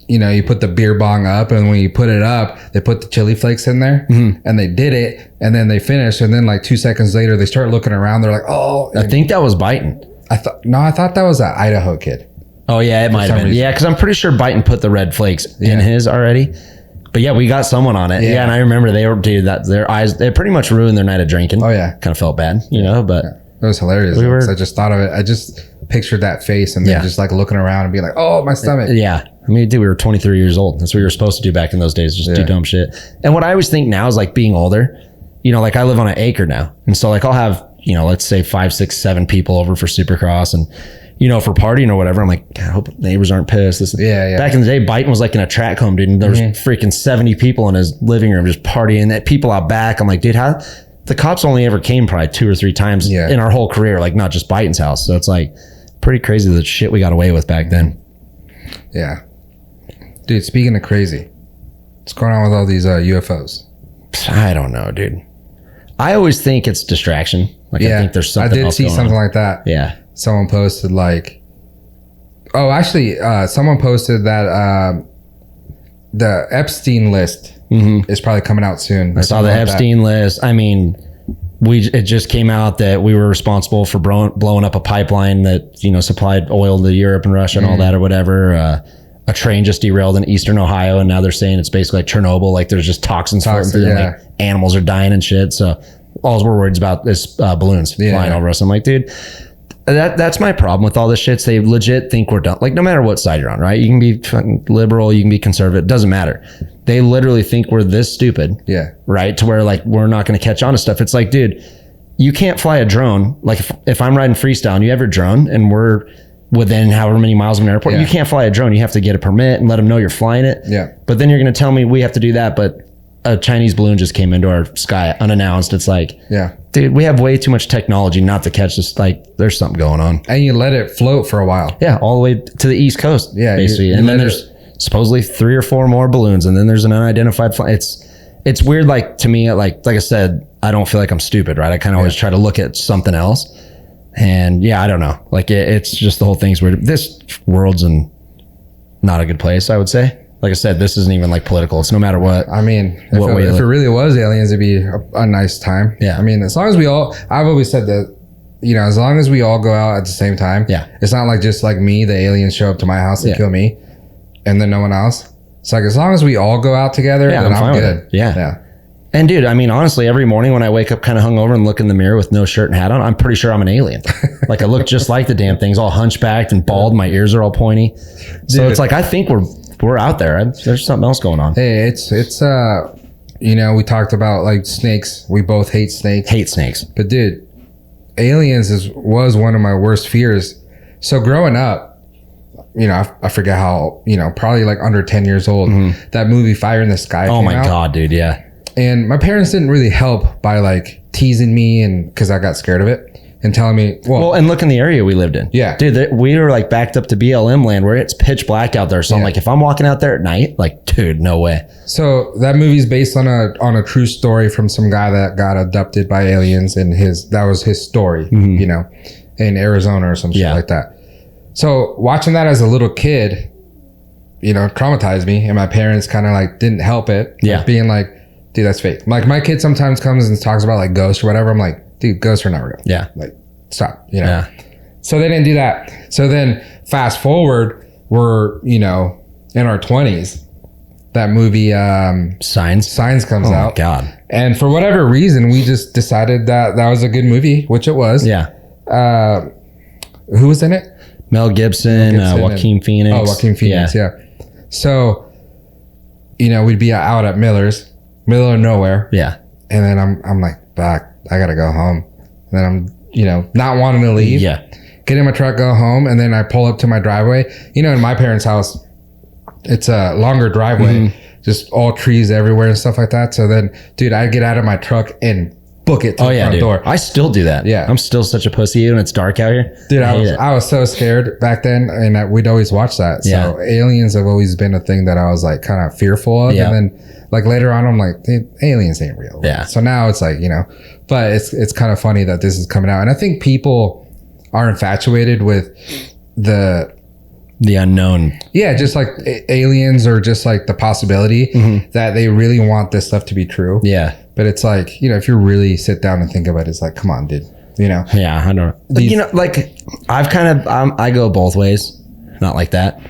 you know, you put the beer bong up, and when you put it up, they put the chili flakes in there, and they did it, and then they finished, and then like 2 seconds later, they start looking around. They're like, "Oh!" I think that was biting. I thought that was that Idaho kid. Oh yeah, it might have been. Reason. Yeah, because I'm pretty sure biting put the red flakes in his already. But yeah, we got someone on it. Yeah, and I remember they were, dude, that their eyes, they pretty much ruined their night of drinking. Oh yeah, kind of felt bad, you know, but it was hilarious. I just thought of it. I just pictured that face, and then just like looking around and being like, "Oh, my stomach." Yeah. I mean, dude, we were 23 years old. That's what we were supposed to do back in those days, just do dumb shit. And what I always think now is like being older, you know, like I live on an acre now. And so like I'll have, you know, let's say 5, 6, 7 people over for Supercross and, you know, for partying or whatever. I'm like, God, I hope neighbors aren't pissed. Back in the day, biting was like in a track home, dude. And there was freaking 70 people in his living room just partying. That people out back. I'm like, dude, how? The cops only ever came probably 2 or 3 times in our whole career, like not just Biting's house. So it's like pretty crazy the shit we got away with back then. Yeah. Dude, speaking of crazy, what's going on with all these UFOs? I don't know, dude. I always think it's distraction. Like I think there's something else I did see something like that. Yeah. Someone posted like, oh, actually, someone posted that the Epstein list is probably coming out soon. I saw the Epstein list. I mean, it just came out that we were responsible for blowing up a pipeline that, you know, supplied oil to Europe and Russia and all that or whatever. A train just derailed in eastern Ohio, and now they're saying it's basically like Chernobyl, like there's just toxins floating through them, like animals are dying and shit. So all we're worried about is balloons flying over us. I'm like, dude, that's my problem with all this shit. They legit think we're done. Like no matter what side you're on, right? You can be fucking liberal, you can be conservative, it doesn't matter. They literally think we're this stupid, right? To where like we're not going to catch on to stuff. It's like, dude, you can't fly a drone. Like if I'm riding freestyle and you have your drone and we're within however many miles of an airport, you can't fly a drone. You have to get a permit and let them know you're flying it. Yeah. But then you're going to tell me we have to do that, but a Chinese balloon just came into our sky unannounced. It's like, dude, we have way too much technology not to catch this. Like there's something going on. And you let it float for a while. Yeah. All the way to the East Coast. Yeah. Basically. And then there's supposedly 3 or 4 more balloons. And then there's an unidentified flight. It's weird. Like to me, like I said, I don't feel like I'm stupid, right? I kind of always try to look at something else. And I don't know. Like it's just the whole thing's weird. This world's in not a good place, I would say. Like I said, this isn't even like political. It's no matter what. I mean, if it really was aliens, it'd be a nice time. Yeah. I mean, as long as I've always said that, you know, as long as we all go out at the same time. Yeah. It's not like just like me, the aliens show up to my house and kill me and then no one else. It's like, as long as we all go out together, then I'm good. Yeah. Yeah. And dude, I mean, honestly, every morning when I wake up kind of hungover and look in the mirror with no shirt and hat on, I'm pretty sure I'm an alien. Like I look just like the damn things, all hunchbacked and bald. My ears are all pointy. So it's like, I think we're out there. There's something else going on. Hey, it's you know, we talked about like snakes. We both hate snakes. Hate snakes. But dude, aliens was one of my worst fears. So growing up, you know, I forget how, you know, probably like under 10 years old, that movie Fire in the Sky came out. God, dude. Yeah. And my parents didn't really help by like teasing me and because I got scared of it and telling me, well, and look in the area we lived in. Yeah. Dude, we were like backed up to BLM land where it's pitch black out there. So I'm like, if I'm walking out there at night, like, dude, no way. So that movie's based on a true story from some guy that got abducted by aliens and that was his story, you know, in Arizona or some shit like that. So watching that as a little kid, you know, traumatized me, and my parents kind of like didn't help it. Yeah. Being like, dude, that's fake. Like my kid sometimes comes and talks about like ghosts or whatever. I'm like, dude, ghosts are not real. Yeah. Like, stop, you know? Yeah. So they didn't do that. So then fast forward, we're, you know, in our 20s. That movie, Signs comes out. Oh my God. And for whatever reason, we just decided that was a good movie, which it was. Yeah. Who was in it? Mel Gibson, Joaquin Phoenix. Oh, Joaquin Phoenix, yeah. So, you know, we'd be out at Miller's, middle of nowhere. Yeah. And then I'm like, back, I gotta go home. And then I'm, not wanting to leave. Yeah. Get in my truck, go home, and then I pull up to my driveway. In my parents' house, it's a longer driveway, just all trees everywhere and stuff like that. So then, dude, I get out of my truck and book it to the front door. I still do that. Yeah. I'm still such a pussy when it's dark out here. Dude, I was so scared back then, and we'd always watch that. So aliens have always been a thing that I was like kind of fearful of. Yeah. And then like later on, I'm like, dude, aliens ain't real. Yeah. So now it's like, but it's kind of funny that this is coming out. And I think people are infatuated with the unknown. Yeah, just like aliens, or just like the possibility that they really want this stuff to be true. Yeah. But it's like, if you really sit down and think about it, it's like, come on, dude. Yeah, I know. Like I've kind of, I go both ways. Not like that.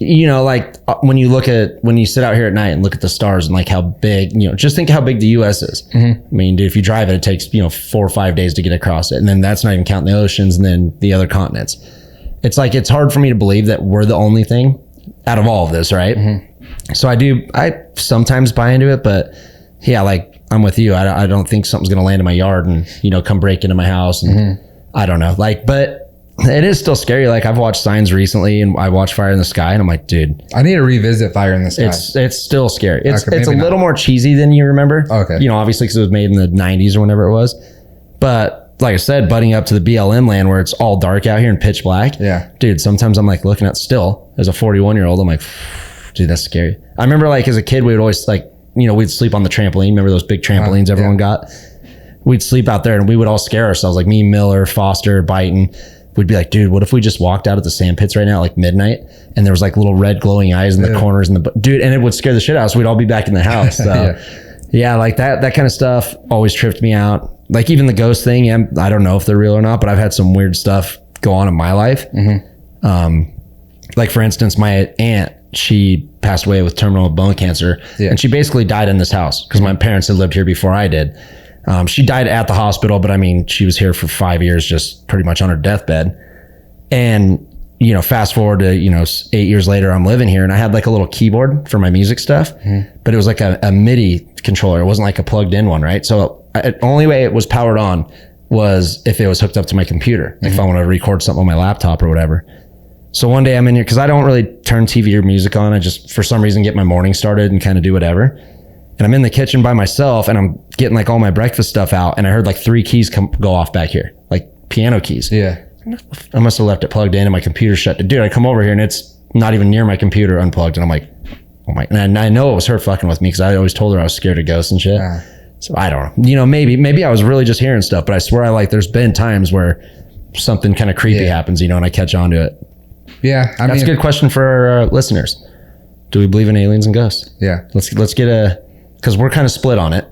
Like when you sit out here at night and look at the stars and like how big, just think how big the US is. I mean, dude, if you drive it, it takes, 4 or 5 days to get across it. And then that's not even counting the oceans and then the other continents. It's like, it's hard for me to believe that we're the only thing out of all of this, right? So I sometimes buy into it, but yeah, like I'm with you. I don't think something's going to land in my yard and, come break into my house. And I don't know, like, but it is still scary. Like I've watched Signs recently and I watched Fire in the Sky and I'm like, dude, I need to revisit Fire in the Sky. It's still scary. It's a little not more cheesy than you remember. Okay. Obviously because it was made in the 90s or whenever it was, but like I said, butting up to the BLM land where it's all dark out here and pitch black. Yeah. Dude, sometimes I'm like looking at still as a 41-year-old, I'm like, dude, that's scary. I remember like as a kid, we would always like, we'd sleep on the trampoline. Remember those big trampolines everyone got? We'd sleep out there and we would all scare ourselves. Like me, Miller, Foster, Byton. We'd be like, dude, what if we just walked out of the sand pits right now at like midnight and there was like little red glowing eyes in the corners and dude, and it would scare the shit out of us. We'd all be back in the house. So yeah, like that kind of stuff always tripped me out. Like even the ghost thing, I don't know if they're real or not, but I've had some weird stuff go on in my life. Like for instance, my aunt, she passed away with terminal bone cancer and she basically died in this house because my parents had lived here before I did. She died at the hospital, but I mean, she was here for 5 years, just pretty much on her deathbed. And, fast forward to, 8 years later, I'm living here and I had like a little keyboard for my music stuff, but it was like a MIDI controller. It wasn't like a plugged in one, right? So the only way it was powered on was if it was hooked up to my computer, if I want to record something on my laptop or whatever. So one day I'm in here, because I don't really turn TV or music on. I just, for some reason, get my morning started and kind of do whatever. And I'm in the kitchen by myself and I'm getting like all my breakfast stuff out. And I heard like 3 keys go off back here, like piano keys. Yeah. I must have left it plugged in and my computer shut. Dude, I come over here and it's not even near my computer unplugged. And I'm like, oh my, and I know it was her fucking with me because I always told her I was scared of ghosts and shit. So I don't know, maybe I was really just hearing stuff, but I swear there's been times where something kind of creepy happens, and I catch on to it. Yeah. That's a good question for our listeners. Do we believe in aliens and ghosts? Yeah. Let's get because we're kind of split on it.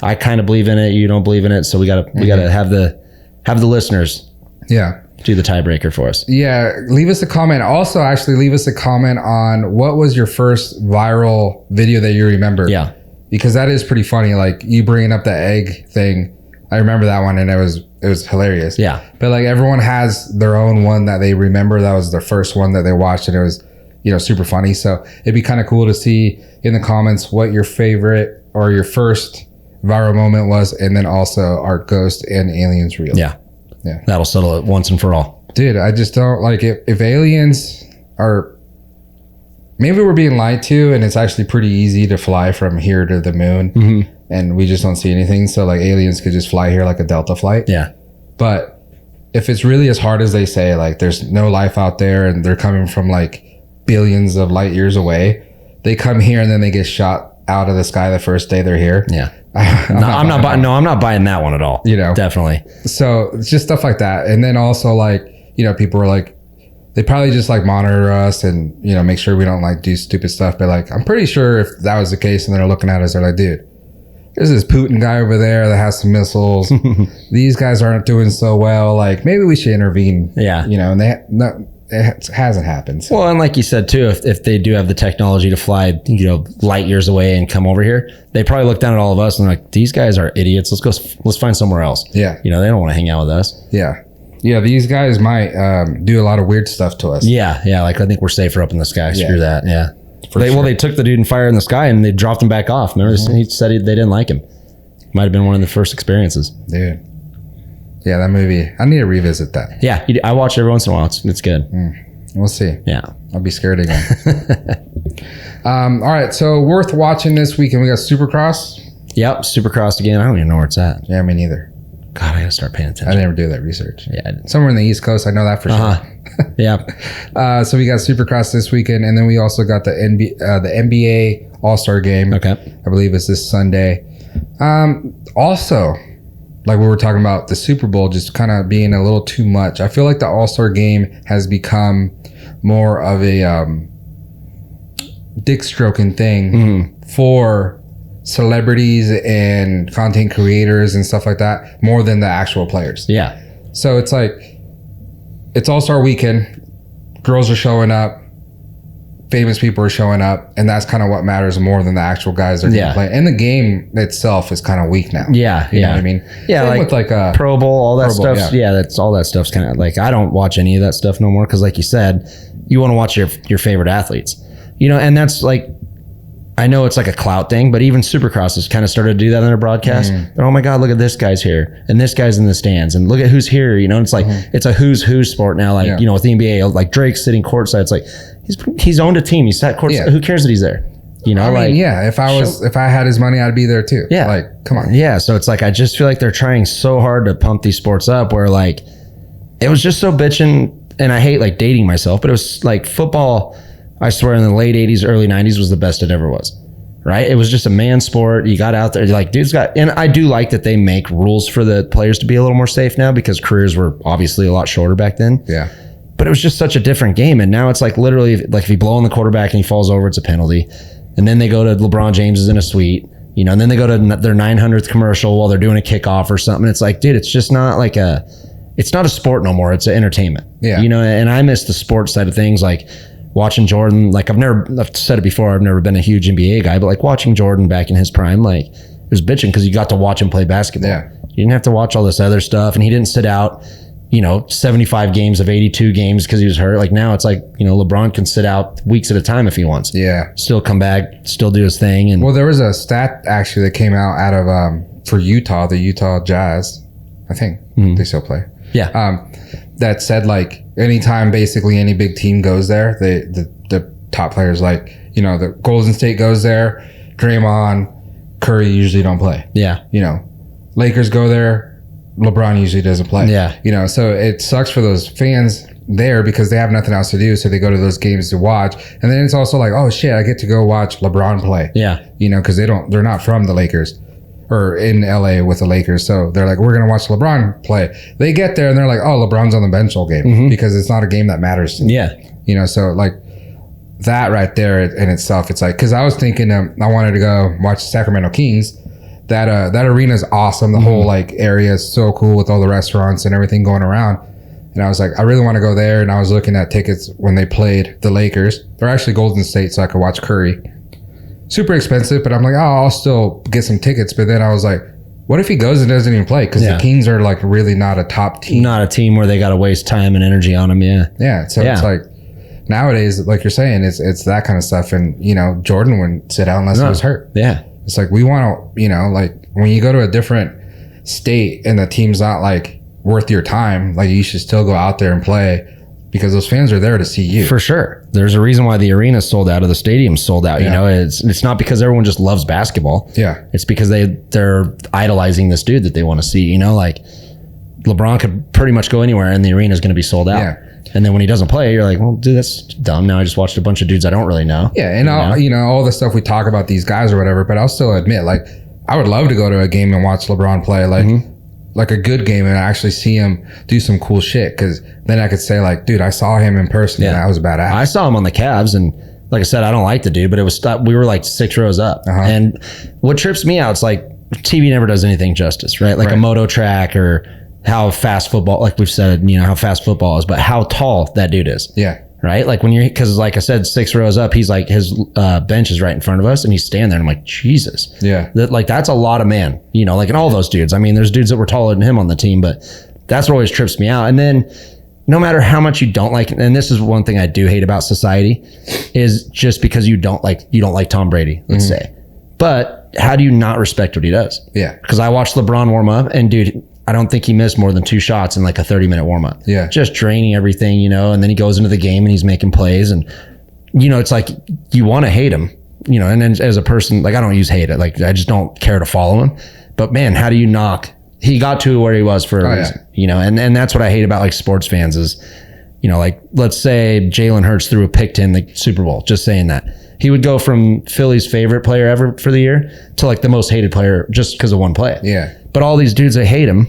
I kind of believe in it. You don't believe in it. So we gotta have the listeners. Yeah. Do the tiebreaker for us. Yeah. Leave us a comment. Also, actually leave us a comment on what was your first viral video that you remember. Yeah. Because that is pretty funny. Like you bringing up the egg thing. I remember that one and it was hilarious. Yeah. But like everyone has their own one that they remember. That was their first one that they watched and it was, super funny. So it'd be kind of cool to see in the comments what your favorite or your first viral moment was. And then also are ghosts and aliens real? Yeah. Yeah. That'll settle it once and for all. Dude, I just don't like it. If aliens are, maybe we're being lied to and it's actually pretty easy to fly from here to the moon and we just don't see anything. So like aliens could just fly here like a Delta flight. Yeah. But if it's really as hard as they say, like there's no life out there and they're coming from like billions of light years away, they come here and then they get shot out of the sky the first day they're here. Yeah. I'm not buying that one at all. Definitely. So it's just stuff like that. And then also like, people were like, they probably just like monitor us and, make sure we don't like do stupid stuff. But like, I'm pretty sure if that was the case and they're looking at us, they're like, dude, there's this Putin guy over there that has some missiles. These guys aren't doing so well. Like maybe we should intervene. Yeah. And it hasn't happened. So. Well, and like you said too, if they do have the technology to fly, light years away and come over here, they probably look down at all of us and like, these guys are idiots. Let's find somewhere else. Yeah. They don't want to hang out with us. Yeah. Yeah. These guys might do a lot of weird stuff to us. Yeah. Yeah. Like I think we're safer up in the sky. Yeah. Screw that. Yeah. Well, they took the dude and Fire in the Sky and they dropped him back off. Remember, he said they didn't like him. Might have been one of the first experiences. Dude. Yeah, that movie. I need to revisit that. Yeah, I watch it every once in a while. It's good. We'll see. Yeah. I'll be scared again. All right, so worth watching this weekend. We got Supercross. Yep, Supercross again. I don't even know where it's at. Yeah, me neither. God, I gotta start paying attention. I never do that research. Yeah. Somewhere in the East Coast, I know that for sure. Yeah. So we got Supercross this weekend, and then we also got the NBA All-Star Game. Okay. I believe it's this Sunday. Also, like we were talking about the Super Bowl just kind of being a little too much. I feel like the All-Star Game has become more of a dick stroking thing for celebrities and content creators and stuff like that, more than the actual players. Yeah. So it's like, it's All-Star weekend, girls are showing up, famous people are showing up, and that's kind of what matters more than the actual guys that are going to play. And the game itself is kind of weak now. Yeah. You know what I mean? Yeah. Same like with like Pro Bowl, all that Pro Bowl, stuff. Yeah. That's all that stuff's kind of like, I don't watch any of that stuff no more. Cause like you said, you want to watch your favorite athletes, you know, and that's like, I know it's like a clout thing, but even Supercross has kind of started to do that in their broadcast. Oh my God, look at this guy's here and this guy's in the stands and look at who's here. You know, it's like, it's a who's who sport now. Like, you know, with the NBA, like Drake's sitting courtside. It's like, he's owned a team. He's sat courtside. Who cares that he's there? You know, I mean, if I had his money, I'd be there too. Yeah. Like, come on. Yeah. So it's like, I just feel like they're trying so hard to pump these sports up where like, it was just so bitching, and I hate like dating myself, but it was like football, I swear in the late 80s, early 90s was the best it ever was. Right? It was just a man sport. You got out there, like dudes got, and I do like that they make rules for the players to be a little more safe now because careers were obviously a lot shorter back then. Yeah. But it was just such a different game. And now it's like literally like if you blow on the quarterback and he falls over, it's a penalty. And then they go to LeBron James is in a suite, you know, and then they go to their 900th commercial while they're doing a kickoff or something. It's like, dude, it's just not like it's not a sport no more. It's an entertainment. Yeah. You know, and I miss the sports side of things. Like, watching Jordan, like I've said it before, I've never been a huge NBA guy, but like watching Jordan back in his prime, like it was bitching because you got to watch him play basketball. Yeah. You didn't have to watch all this other stuff, and he didn't sit out, you know, 75 games of 82 games because he was hurt. Like now it's like, you know, LeBron can sit out weeks at a time if he wants. Yeah. Still come back, still do his thing. And well, there was a stat actually that came out of for Utah, the Utah Jazz, I think they still play. Yeah. That said, like, anytime basically any big team goes there, the top players, like, you know, the Golden State goes there, Draymond, Curry usually don't play. Yeah. You know, Lakers go there, LeBron usually doesn't play. Yeah. You know, so it sucks for those fans there because they have nothing else to do, so they go to those games to watch. And then it's also like, oh shit, I get to go watch LeBron play. Yeah. You know, because they're not from the Lakers or in LA with the Lakers. So they're like, we're going to watch LeBron play. They get there and they're like, oh, LeBron's on the bench all game because it's not a game that matters to me. Yeah. You know, so like that right there in itself, it's like, because I was thinking I wanted to go watch Sacramento Kings. That arena is awesome. The whole like area is so cool with all the restaurants and everything going around. And I was like, I really want to go there. And I was looking at tickets when they played the Lakers. They're actually Golden State, so I could watch Curry. Super expensive, but I'm like, oh, I'll still get some tickets. But then I was like, what if he goes and doesn't even play? Because the Kings are like really not a top team. Not a team where they got to waste time and energy on them. Yeah. Yeah. So it's like nowadays, like you're saying, it's that kind of stuff. And, you know, Jordan wouldn't sit out unless he was hurt. Yeah. It's like we want to, you know, like when you go to a different state and the team's not like worth your time, like you should still go out there and play. Because those fans are there to see you. For sure. There's a reason why the arena's sold out or the stadium's sold out. You know, it's not because everyone just loves basketball. Yeah. It's because they're idolizing this dude that they want to see. You know, like LeBron could pretty much go anywhere and the arena's going to be sold out. Yeah. And then when he doesn't play, you're like, well, dude, that's dumb. Now I just watched a bunch of dudes I don't really know. Yeah. And you know, all the stuff we talk about these guys or whatever, but I'll still admit, like, I would love to go to a game and watch LeBron play. Like, like a good game and actually see him do some cool shit, because then I could say like, dude, I saw him in person and that was badass. I saw him on the Cavs, and like I said, I don't like the dude, but it was we were like 6 rows up. And what trips me out, it's like TV never does anything justice, right? Like a moto track or how fast football, like we've said, you know, how fast football is, but how tall that dude is. Yeah. Right? Like when because like I said, 6 rows up, he's like, his bench is right in front of us and he's standing there and I'm like, Jesus. Yeah. That's a lot of man, you know, like, and all those dudes. I mean, there's dudes that were taller than him on the team, but that's what always trips me out. And then no matter how much you don't like, and this is one thing I do hate about society, is just because you don't like Tom Brady, let's say. But how do you not respect what he does? Yeah. Because I watched LeBron warm up, and dude, I don't think he missed more than 2 shots in like a 30-minute warm up. Yeah. Just draining everything, you know, and then he goes into the game and he's making plays, and you know, it's like you want to hate him, you know, and then as a person, like I don't use hate it, like I just don't care to follow him. But man, how do you knock? He got to where he was for a reason, you know, and that's what I hate about like sports fans is, you know, like let's say Jalen Hurts threw a pick to him the Super Bowl, just saying that. He would go from Philly's favorite player ever for the year to like the most hated player just because of one play. Yeah. But all these dudes that hate him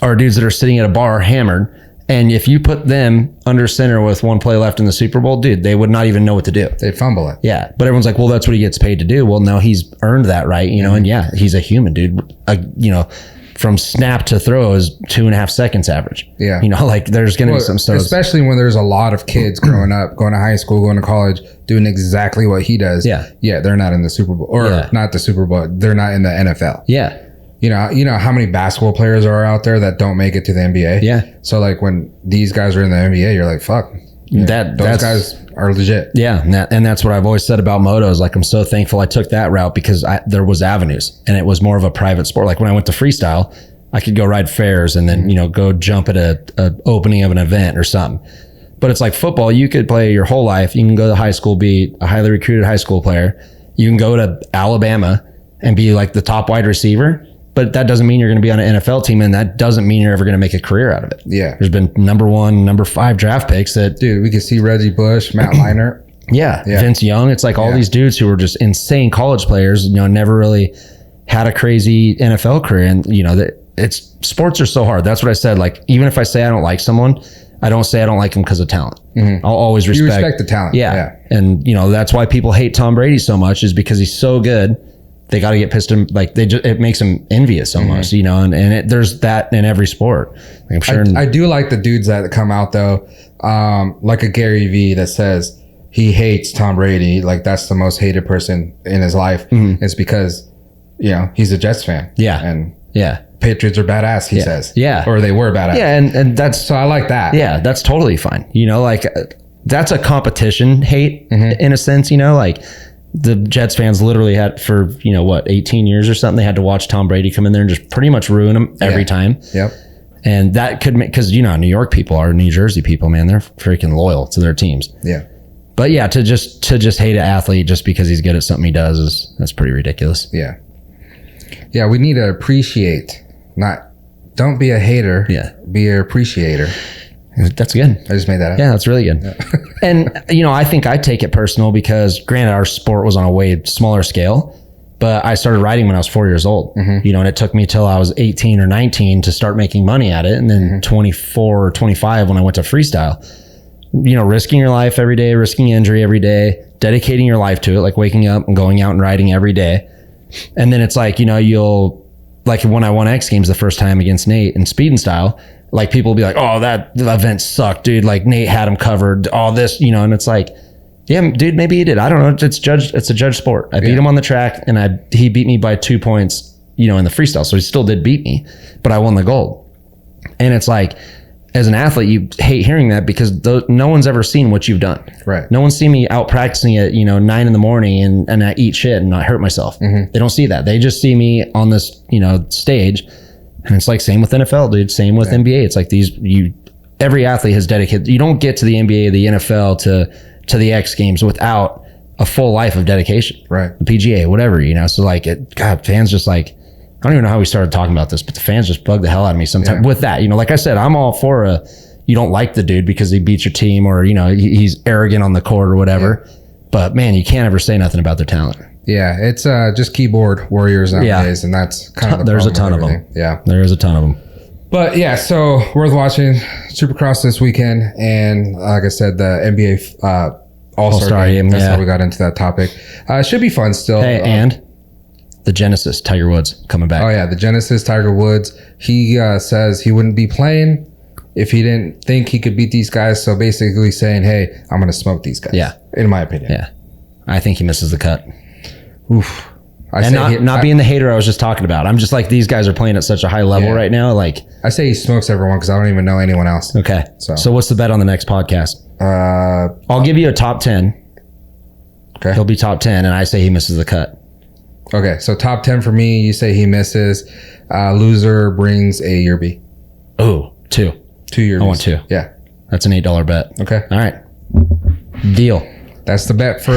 are dudes that are sitting at a bar hammered. And if you put them under center with one play left in the Super Bowl, dude, they would not even know what to do. They'd fumble it. Yeah. But everyone's like, well, that's what he gets paid to do. Well, no, he's earned that right, you know, and yeah, he's a human, dude. You know, from snap to throw is 2.5 seconds average. Yeah. You know, like there's going to be some stuff. Especially when there's a lot of kids growing up, going to high school, going to college, doing exactly what he does. Yeah. Yeah. They're not in the Super Bowl or not the Super Bowl. They're not in the NFL. Yeah. You know how many basketball players are out there that don't make it to the NBA? Yeah. So like when these guys are in the NBA, you're like, fuck. Those guys are legit. Yeah. And that's what I've always said about motos. Like, I'm so thankful I took that route because there was avenues and it was more of a private sport. Like when I went to freestyle, I could go ride fairs and then, you know, go jump at a opening of an event or something. But it's like football. You could play your whole life. You can go to high school, be a highly recruited high school player. You can go to Alabama and be like the top wide receiver. But that doesn't mean you're going to be on an NFL team, and that doesn't mean you're ever going to make a career out of it. Yeah. There's been number 1, number 5 draft picks that... Dude, we can see Reggie Bush, Matt Leinart. Yeah. Vince Young. It's like all these dudes who were just insane college players, you know, never really had a crazy NFL career. And, you know, sports are so hard. That's what I said. Like, even if I say I don't like someone, I don't say I don't like them because of talent. Mm-hmm. I'll always respect... You respect the talent. Yeah. And, you know, that's why people hate Tom Brady so much is because he's so good. They got to get pissed him, like it makes them envious almost, you know, and there's that in every sport. Like I'm sure. I do like the dudes that come out though, like a Gary Vee that says he hates Tom Brady. Like that's the most hated person in his life. Mm-hmm. It's because, you know, he's a Jets fan. Yeah. And Patriots are badass, he says. Yeah. Or they were badass. Yeah. And that's, so I like that. Yeah. That's totally fine. You know, like that's a competition hate in a sense, you know, like, the Jets fans literally had for, 18 years or something, they had to watch Tom Brady come in there and just pretty much ruin him every time. Yep. And that could make, because, New York people are New Jersey people, man. They're freaking loyal to their teams. Yeah. But yeah, to just hate an athlete just because he's good at something he does that's pretty ridiculous. Yeah. Yeah. We need to appreciate, don't be a hater. Yeah. Be an appreciator. That's good. I just made that up. Yeah, that's really good. Yeah. And, I think I take it personal because granted our sport was on a way smaller scale, but I started riding when I was 4 years old, and it took me till I was 18 or 19 to start making money at it. And then 24 or 25 when I went to freestyle, risking your life every day, risking injury every day, dedicating your life to it, like waking up and going out and riding every day. And then it's like, like when I won X Games the first time against Nate in speed and style, like people will be like, oh, that event sucked, dude. Like Nate had him covered, all this, and it's like, yeah, dude, maybe he did. I don't know. It's a judge sport. I beat him on the track and he beat me by 2 points, in the freestyle. So he still did beat me, but I won the gold. And it's like, as an athlete, you hate hearing that because no one's ever seen what you've done. Right. No one's seen me out practicing at, 9 a.m. and I eat shit and not hurt myself. They don't see that. They just see me on this, stage. And it's like same with NFL, dude. Same with NBA. It's like every athlete has dedicated. You don't get to the NBA, the NFL, to the X Games without a full life of dedication. Right. The PGA, whatever, So like, fans just like, I don't even know how we started talking about this, but the fans just bug the hell out of me sometimes with that. Like I said, I'm all for you don't like the dude because he beats your team or, he's arrogant on the court or whatever. Yeah. But man, you can't ever say nothing about their talent. Yeah, it's just keyboard warriors nowadays, and that's kind of the There's a ton of them. Yeah, there is a ton of them. But yeah, so worth watching Supercross this weekend, and like I said, the NBA All-Star game. That's how we got into that topic. It should be fun still. Hey, and the Genesis, Tiger Woods coming back. Oh yeah, the Genesis, Tiger Woods. He says he wouldn't be playing if he didn't think he could beat these guys. So basically saying, hey, I'm going to smoke these guys. Yeah, in my opinion. Yeah, I think he misses the cut. Oof. Not being the hater I was just talking about. I'm just like, these guys are playing at such a high level right now. Like, I say he smokes everyone because I don't even know anyone else. Okay. So what's the bet on the next podcast? I'll give you a top 10. Okay. He'll be top 10, and I say he misses the cut. Okay, so top 10 for me. You say he misses. Loser brings a yerby. Oh, 2. 2 yerbies. I want 2. Yeah. That's an $8 bet. Okay. All right. Deal. That's the bet for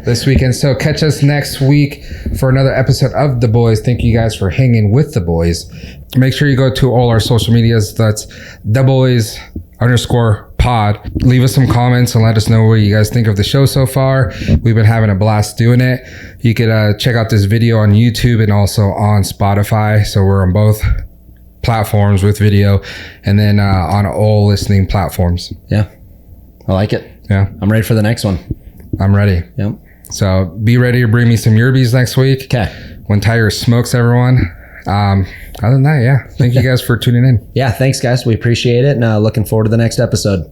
this weekend. So catch us next week for another episode of The Boys. Thank you guys for hanging with The Boys. Make sure you go to all our social medias. That's The Boys _pod. Leave us some comments and let us know what you guys think of the show so far. We've been having a blast doing it. You could check out this video on YouTube and also on Spotify. So we're on both platforms with video, and then on all listening platforms. Yeah. I like it. Yeah. I'm ready for the next one. I'm ready. Yep. So be ready to bring me some yerbies next week. Okay. When Tiger smokes everyone. Other than that, yeah. Thank you guys for tuning in. Yeah. Thanks, guys. We appreciate it. And looking forward to the next episode.